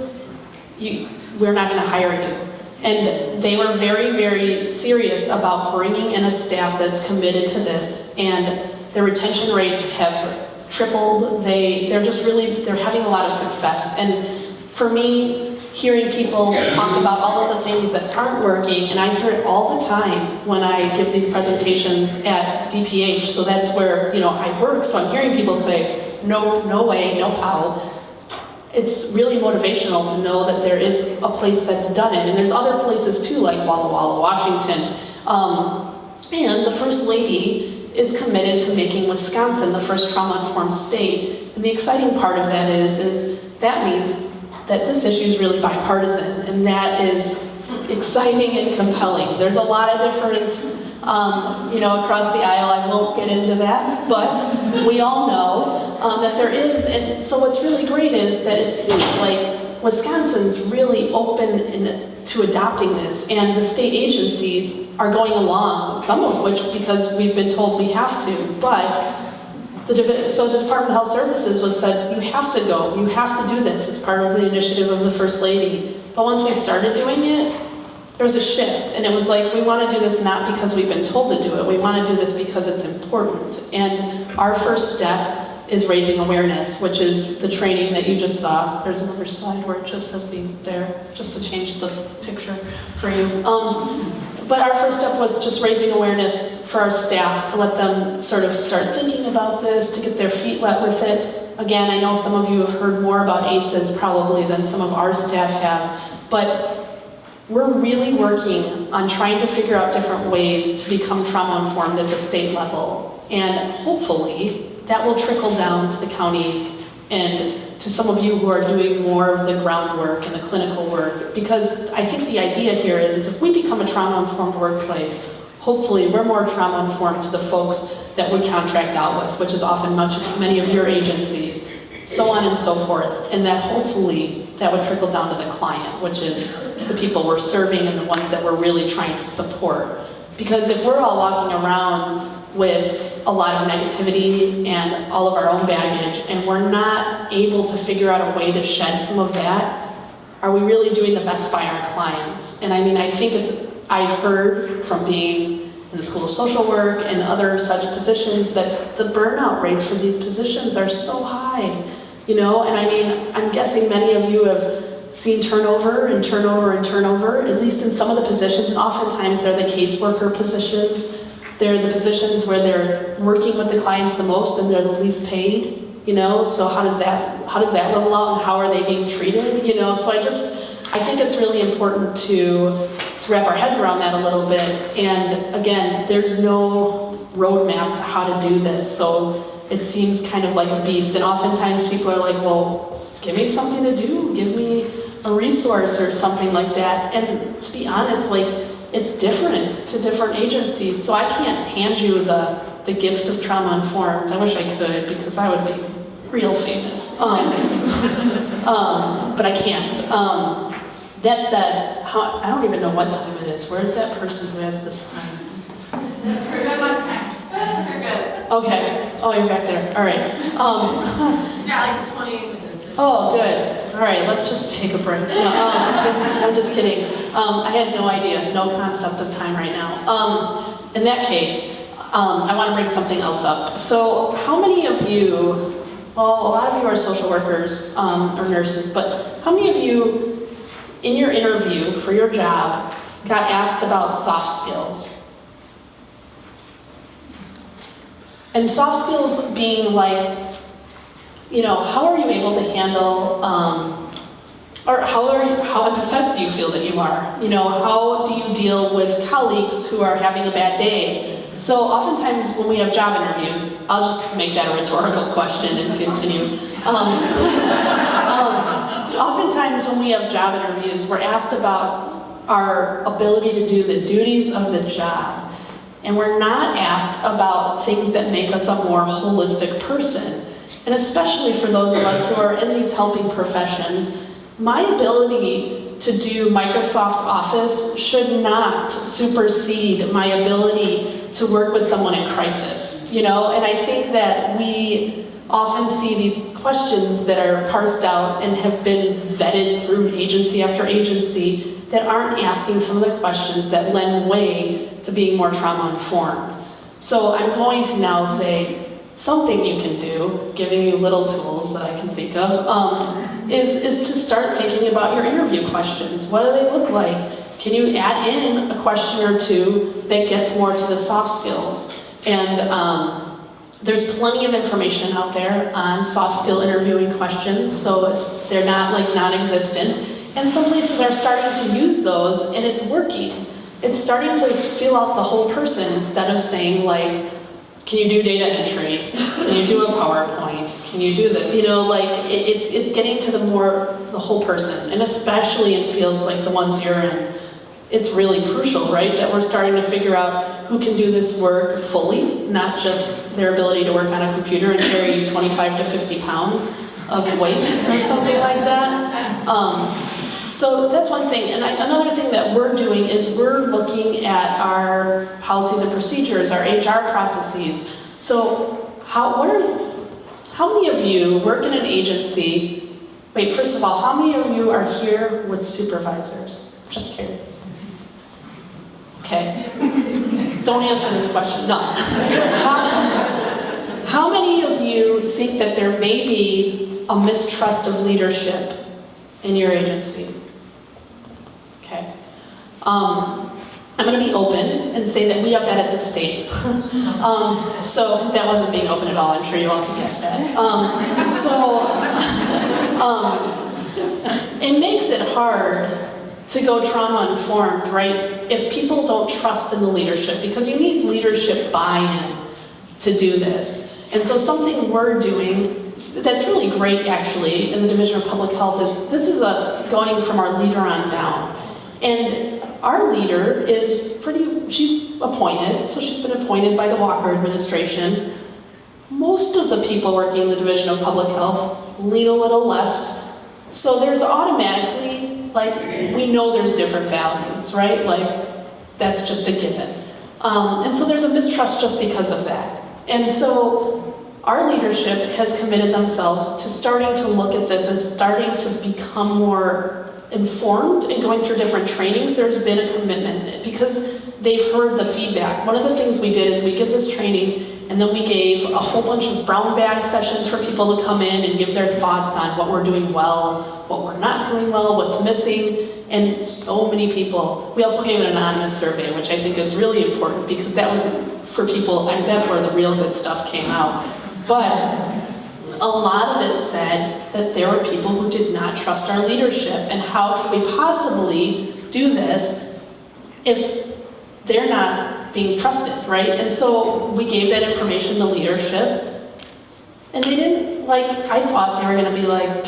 we're not going to hire you. And they were very, very serious about bringing in a staff that's committed to this, and their retention rates have tripled. They're having a lot of success. And for me, hearing people talk about all of the things that aren't working, and I hear it all the time when I give these presentations at DPH, so that's where I work, so I'm hearing people say, nope, no way, no how. It's really motivational to know that there is a place that's done it, and there's other places too, like Walla Walla, Washington. And the First Lady is committed to making Wisconsin the first trauma-informed state. And the exciting part of that is that means that this issue is really bipartisan, and that is exciting and compelling. There's a lot of difference, across the aisle. I won't get into that, but we all know that there is. And so what's really great is that it seems like Wisconsin's really open to adopting this, and the state agencies are going along, some of which because we've been told we have to, but so the Department of Health Services was said, you have to go, you have to do this, it's part of the initiative of the First Lady. But once we started doing it, there was a shift, and it was like, we want to do this not because we've been told to do it, we want to do this because it's important. And our first step is raising awareness, which is the training that you just saw. There's another slide where it just says be there, just to change the picture for you. But our first step was just raising awareness for our staff, to let them sort of start thinking about this, to get their feet wet with it. Again, I know some of you have heard more about ACEs probably than some of our staff have, but we're really working on trying to figure out different ways to become trauma-informed at the state level. And hopefully, that will trickle down to the counties and to some of you who are doing more of the groundwork and the clinical work. Because I think the idea here is if we become a trauma-informed workplace, hopefully we're more trauma-informed to the folks that we contract out with, which is often many of your agencies, so on and so forth. And that hopefully that would trickle down to the client, which is the people we're serving and the ones that we're really trying to support. Because if we're all walking around with a lot of negativity and all of our own baggage, and we're not able to figure out a way to shed some of that, are we really doing the best by our clients? And I mean, I think I've heard from being in the School of Social Work and other such positions that the burnout rates for these positions are so high, and I mean, I'm guessing many of you have seen turnover and turnover and turnover, at least in some of the positions, and oftentimes they're the caseworker positions. They're the positions where they're working with the clients the most and they're the least paid, so how does that level out, and how are they being treated, so I think it's really important to wrap our heads around that a little bit. And again, there's no roadmap to how to do this, so it seems kind of like a beast, and oftentimes people are like, well, give me something to do, give me a resource or something like that. And to be honest, it's different to different agencies, so I can't hand you the gift of trauma-informed. I wish I could, because I would be real famous. But I can't. That said, I don't even know what time it is. Where's that person who has the sign? We're good one time. We're good. Okay. Oh, you're back there. All right. Yeah, like 20 minutes. Oh, good. All right, let's just take a break. No, I'm just kidding. I had no idea, no concept of time right now. In that case, I want to bring something else up. So how many of you, well, a lot of you are social workers or nurses, but how many of you in your interview for your job got asked about soft skills? And soft skills being like, how are you able to handle, or how empathetic do you feel that you are? How do you deal with colleagues who are having a bad day? So oftentimes when we have job interviews, I'll just make that a rhetorical question and continue. Oftentimes when we have job interviews, we're asked about our ability to do the duties of the job. And we're not asked about things that make us a more holistic person. And especially for those of us who are in these helping professions, my ability to do Microsoft Office should not supersede my ability to work with someone in crisis, you know? And I think that we often see these questions that are parsed out and have been vetted through agency after agency that aren't asking some of the questions that lend way to being more trauma-informed. So I'm going to now say something you can do, giving you little tools that I can think of, is to start thinking about your interview questions. What do they look like? Can you add in a question or two that gets more to the soft skills? And there's plenty of information out there on soft skill interviewing questions, so they're not like non-existent. And some places are starting to use those, and it's working. It's starting to fill out the whole person instead of saying like, can you do data entry? Can you do a PowerPoint? Can you do that? You know, like it's getting to the whole person, and especially in fields like the ones you're in, it's really crucial, right? That we're starting to figure out who can do this work fully, not just their ability to work on a computer and carry 25 to 50 pounds of weight or something like that. So that's one thing. And another thing that we're doing is we're looking at our policies and procedures, our HR processes. So how many of you work in an agency? Wait, first of all, how many of you are here with supervisors? Just curious. Okay. Don't answer this question. No. How many of you think that there may be a mistrust of leadership in your agency? Okay. I'm going to be open and say that we have that at the state. So that wasn't being open at all. I'm sure you all can guess that. It makes it hard to go trauma-informed, right? If people don't trust in the leadership, because you need leadership buy-in to do this. And so something we're doing that's really great, actually, in the Division of Public Health is this is going from our leader on down. And our leader is she's appointed, so she's been appointed by the Walker administration. Most of the people working in the Division of Public Health lean a little left. So there's automatically, like, we know there's different values, right? Like, that's just a given. And so there's a mistrust just because of that. And so our leadership has committed themselves to starting to look at this and starting to become more informed and going through different trainings. There's been a commitment because they've heard the feedback. One of the things we did is we give this training, and then we gave a whole bunch of brown bag sessions for people to come in and give their thoughts on what we're doing well, what we're not doing well, what's missing, and so many people. We also gave an anonymous survey, which I think is really important because that was for people, and that's where the real good stuff came out. But a lot of it said that there were people who did not trust our leadership, and how can we possibly do this if they're not being trusted, right? And so we gave that information to leadership, and they didn't, like, I thought they were gonna be like,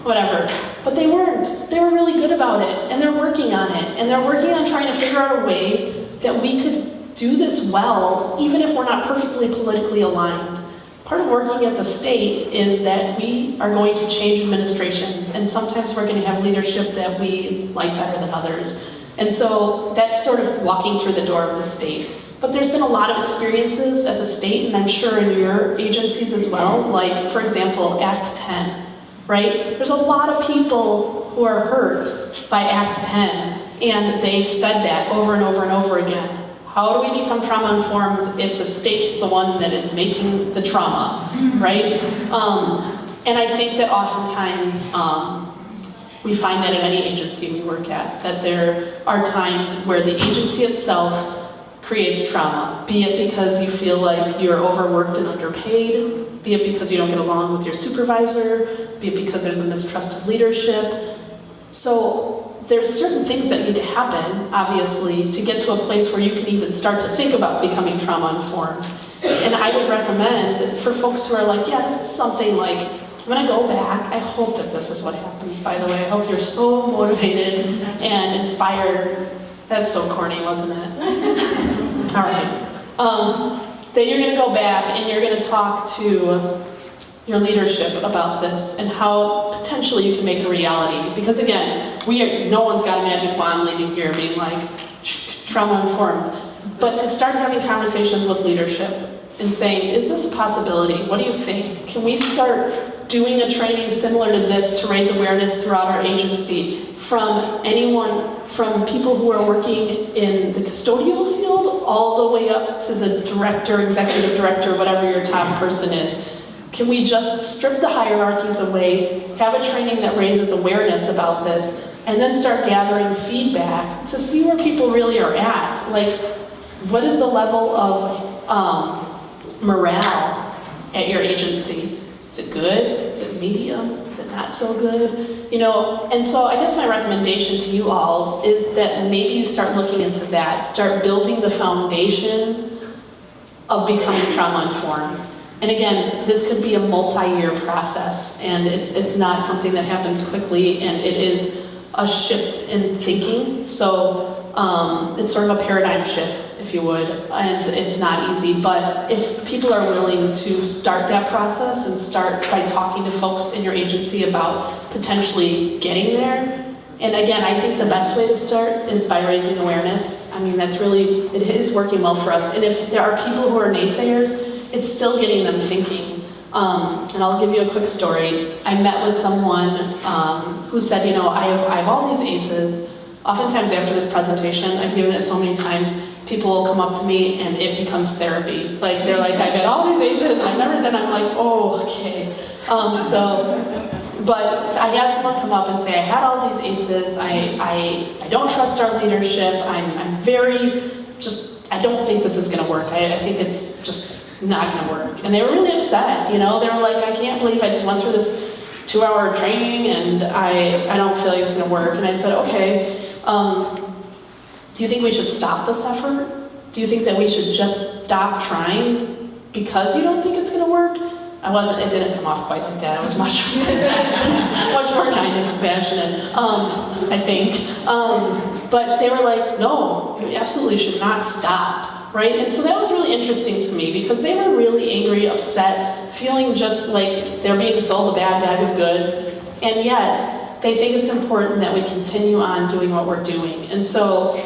whatever, but they weren't. They were really good about it, and they're working on it, and they're working on trying to figure out a way that we could do this well, even if we're not perfectly politically aligned. Part of working at the state is that we are going to change administrations, and sometimes we're going to have leadership that we like better than others. And so that's sort of walking through the door of the state. But there's been a lot of experiences at the state, and I'm sure in your agencies as well, like, for example, Act 10, right? There's a lot of people who are hurt by Act 10, and they've said that over and over and over again. How do we become trauma-informed if the state's the one that is making the trauma, right? And I think that oftentimes we find that in any agency we work at, that there are times where the agency itself creates trauma, be it because you feel like you're overworked and underpaid, be it because you don't get along with your supervisor, be it because there's a mistrust of leadership. So there's certain things that need to happen, obviously, to get to a place where you can even start to think about becoming trauma-informed. And I would recommend for folks who are like, yeah, this is something like, I'm gonna go back, I hope that this is what happens, by the way. I hope you're so motivated and inspired. That's so corny, wasn't it? All right. Then you're gonna go back and you're gonna talk to your leadership about this and how potentially you can make it a reality. Because again, no one's got a magic wand leaving here being like trauma-informed. But to start having conversations with leadership and saying, is this a possibility? What do you think? Can we start doing a training similar to this to raise awareness throughout our agency from anyone, from people who are working in the custodial field all the way up to the director, executive director, whatever your top person is. Can we just strip the hierarchies away, have a training that raises awareness about this, and then start gathering feedback to see where people really are at? Like, what is the level of morale at your agency? Is it good? Is it medium? Is it not so good? You know, and so I guess my recommendation to you all is that maybe you start looking into that, start building the foundation of becoming trauma-informed. And again, this could be a multi-year process, and it's not something that happens quickly, and it is a shift in thinking. So it's sort of a paradigm shift, if you would, and it's not easy. But if people are willing to start that process and start by talking to folks in your agency about potentially getting there, and again, I think the best way to start is by raising awareness. I mean, it is working well for us. And if there are people who are naysayers, it's still getting them thinking. And I'll give you a quick story. I met with someone who said, you know, I have all these ACEs. Oftentimes after this presentation, I've given it so many times, people will come up to me and it becomes therapy. Like, they're like, I've got all these ACEs and I've never done, I'm like, oh, okay. But I had someone come up and say, I had all these ACEs, I don't trust our leadership, I'm very, I don't think this is gonna work. I think it's just not gonna work. And they were really upset, you know? They were like, I can't believe I just went through this 2-hour training and I don't feel like it's gonna work. And I said, okay, do you think we should stop this effort? Do you think that we should just stop trying because you don't think it's gonna work? It didn't come off quite like that. It was much more kind and compassionate, I think. But they were like, no, you absolutely should not stop, right? And so that was really interesting to me because they were really angry, upset, feeling just like they're being sold a bad bag of goods, and yet they think it's important that we continue on doing what we're doing. And so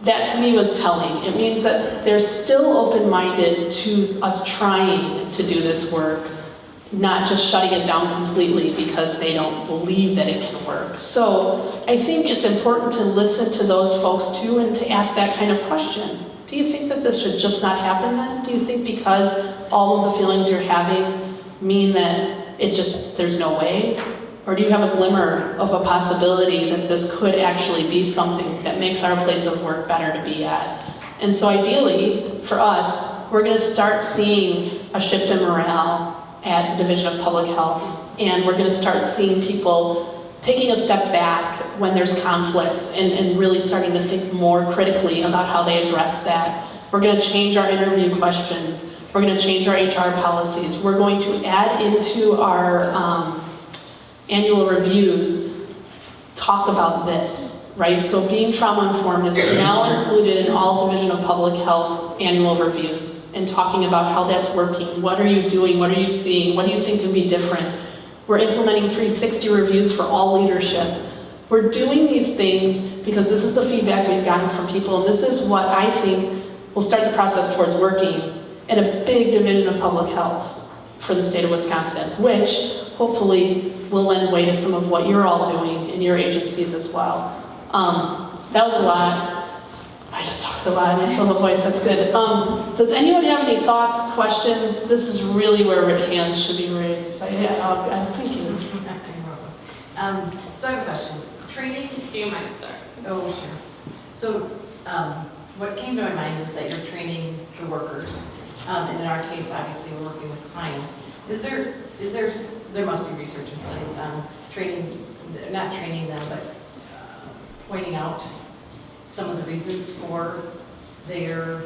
that to me was telling. It means that they're still open-minded to us trying to do this work, not just shutting it down completely because they don't believe that it can work. So I think it's important to listen to those folks too and to ask that kind of question. Do you think that this should just not happen then? Do you think because all of the feelings you're having mean that there's no way? Or do you have a glimmer of a possibility that this could actually be something that makes our place of work better to be at? And so ideally, for us, we're gonna start seeing a shift in morale at the Division of Public Health, and we're gonna start seeing people taking a step back when there's conflict and really starting to think more critically about how they address that. We're gonna change our interview questions. We're gonna change our HR policies. We're going to add into our annual reviews, talk about this, right? So being trauma-informed is now included in all Division of Public Health annual reviews and talking about how that's working. What are you doing? What are you seeing? What do you think can be different? We're implementing 360 reviews for all leadership. We're doing these things because this is the feedback we've gotten from people, and this is what I think will start the process towards working at a big Division of Public Health for the state of Wisconsin, which hopefully will lend way to some of what you're all doing in your agencies as well. That was a lot. I just talked a lot and I still have a voice, that's good. Does anyone have any thoughts, questions? This is really where hands should be raised. Thank you. So I have a question. Training, Do you mind, sorry? oh, sure. So what came to my mind is that you're training the workers. And in our case, obviously, we're working with clients. There must be research and studies on training, not training them, but pointing out some of the reasons for their,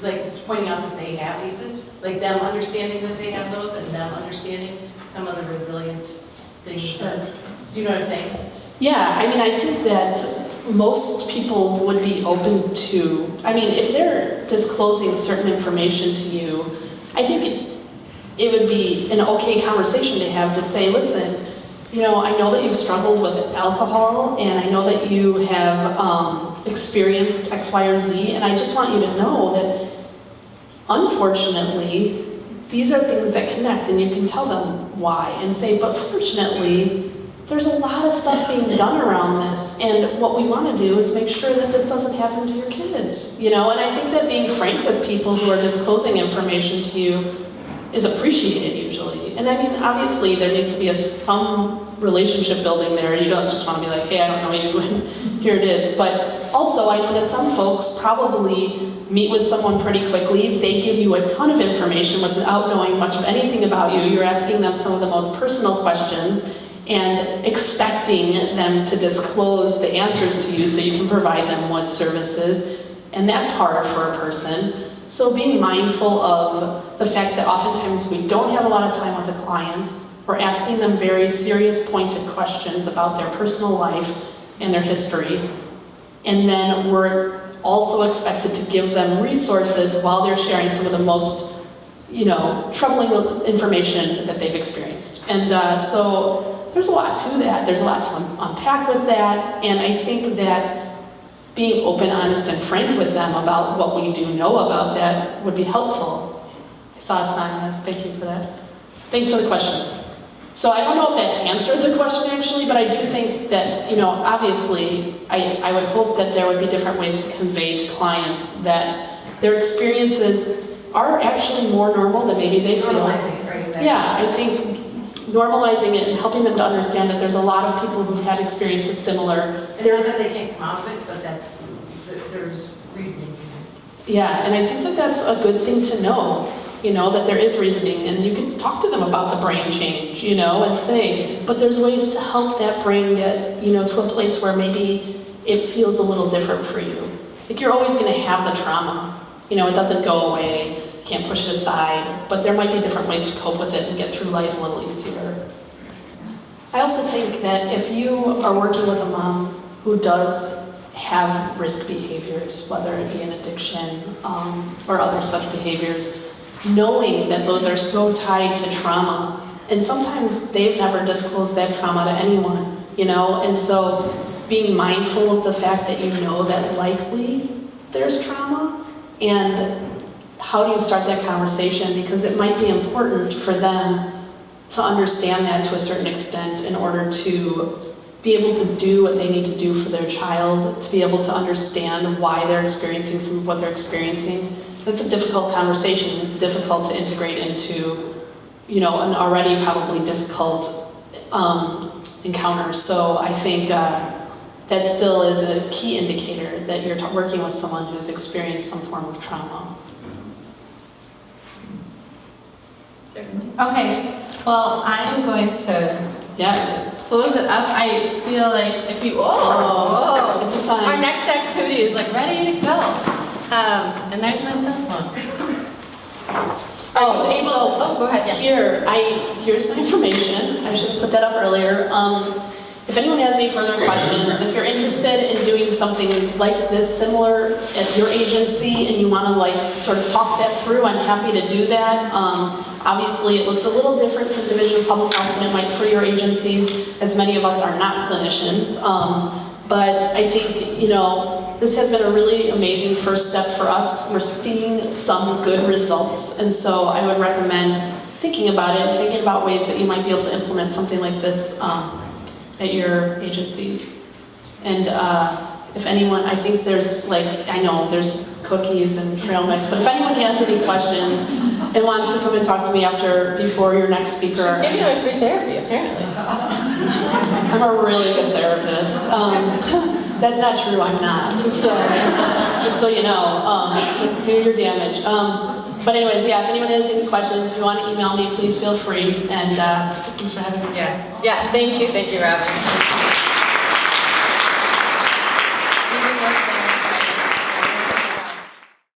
like pointing out that they have ACEs, like them understanding that they have those and them understanding some of the resilient things. Sure. You know what I'm saying? Yeah, I mean, I think that most people would be open to, I mean, if they're disclosing certain information to you, I think it would be an okay conversation to have to say, listen, you know, I know that you've struggled with alcohol, and I know that you have experienced X, Y, or Z, and I just want you to know that, unfortunately, these are things that connect, and you can tell them why, and say, but fortunately, there's a lot of stuff being done around this, and what we want to do is make sure that this doesn't happen to your kids, you know, and I think that being frank with people who are disclosing information to you is appreciated usually. And I mean, obviously, there needs to be some relationship building there. You don't just want to be like, hey, I don't know you, and here it is. But also, I know that some folks probably meet with someone pretty quickly. They give you a ton of information without knowing much of anything about you. You're asking them some of the most personal questions and expecting them to disclose the answers to you so you can provide them with services. And that's hard for a person. So being mindful of the fact that oftentimes we don't have a lot of time with a client. We're asking them very serious, pointed questions about their personal life and their history. And then we're also expected to give them resources while they're sharing some of the most, you know, troubling information that they've experienced. And so there's a lot to that. There's a lot to unpack with that. And I think that being open, honest, and frank with them about what we do know about that would be helpful. I saw a sign, yes, thank you for that. Thanks for the question. So I don't know if that answered the question actually, but I do think that, you know, obviously, I would hope that there would be different ways to convey to clients that their experiences are actually more normal than maybe they feel. Yeah, I think normalizing it and helping them to understand that there's a lot of people who've had experiences similar. It's not that they can't come out of it, but that there's reasoning. Yeah, and I think that that's a good thing to know, you know, that there is reasoning, and you can talk to them about the brain change, you know, and say, but there's ways to help that brain get, you know, to a place where maybe it feels a little different for you. Like, you're always going to have the trauma, you know, it doesn't go away. Can't push it aside, but there might be different ways to cope with it and get through life a little easier. I also think that if you are working with a mom who does have risk behaviors, whether it be an addiction or other such behaviors, knowing that those are so tied to trauma, and sometimes they've never disclosed that trauma to anyone, you know, and so being mindful of the fact that you know that likely there's trauma, and how do you start that conversation? Because it might be important for them to understand that to a certain extent in order to be able to do what they need to do for their child, to be able to understand why they're experiencing some of what they're experiencing. It's a difficult conversation. It's difficult to integrate into, you know, an already probably difficult encounter. So I think that still is a key indicator that you're working with someone who's experienced some form of trauma. Okay, well, I am going to close it up. I feel like if you, It's a sign. Our next activity is like ready to go. And there's my cell phone. Go ahead. Yeah. Here's my information. I should have put that up earlier. If anyone has any further questions, if you're interested in doing something like this, similar at your agency, and you want to like sort of talk that through, I'm happy to do that. Obviously, it looks a little different from Division of Public Health than it might for your agencies, as many of us are not clinicians. But I think, you know, this has been a really amazing first step for us. We're seeing some good results, and so I would recommend thinking about it, thinking about ways that you might be able to implement something like this at your agencies. And if anyone, I think there's like, I know there's cookies and trail mix, but if anyone has any questions and wants to come and talk to me before your next speaker. She's giving away free therapy, apparently. I'm a really good therapist. That's not true, I'm not. So, just so you know, but do your damage. But anyways, yeah, if anyone has any questions, if you want to email me, please feel free. And thanks for having me. Yeah. Yes, thank you, Robin.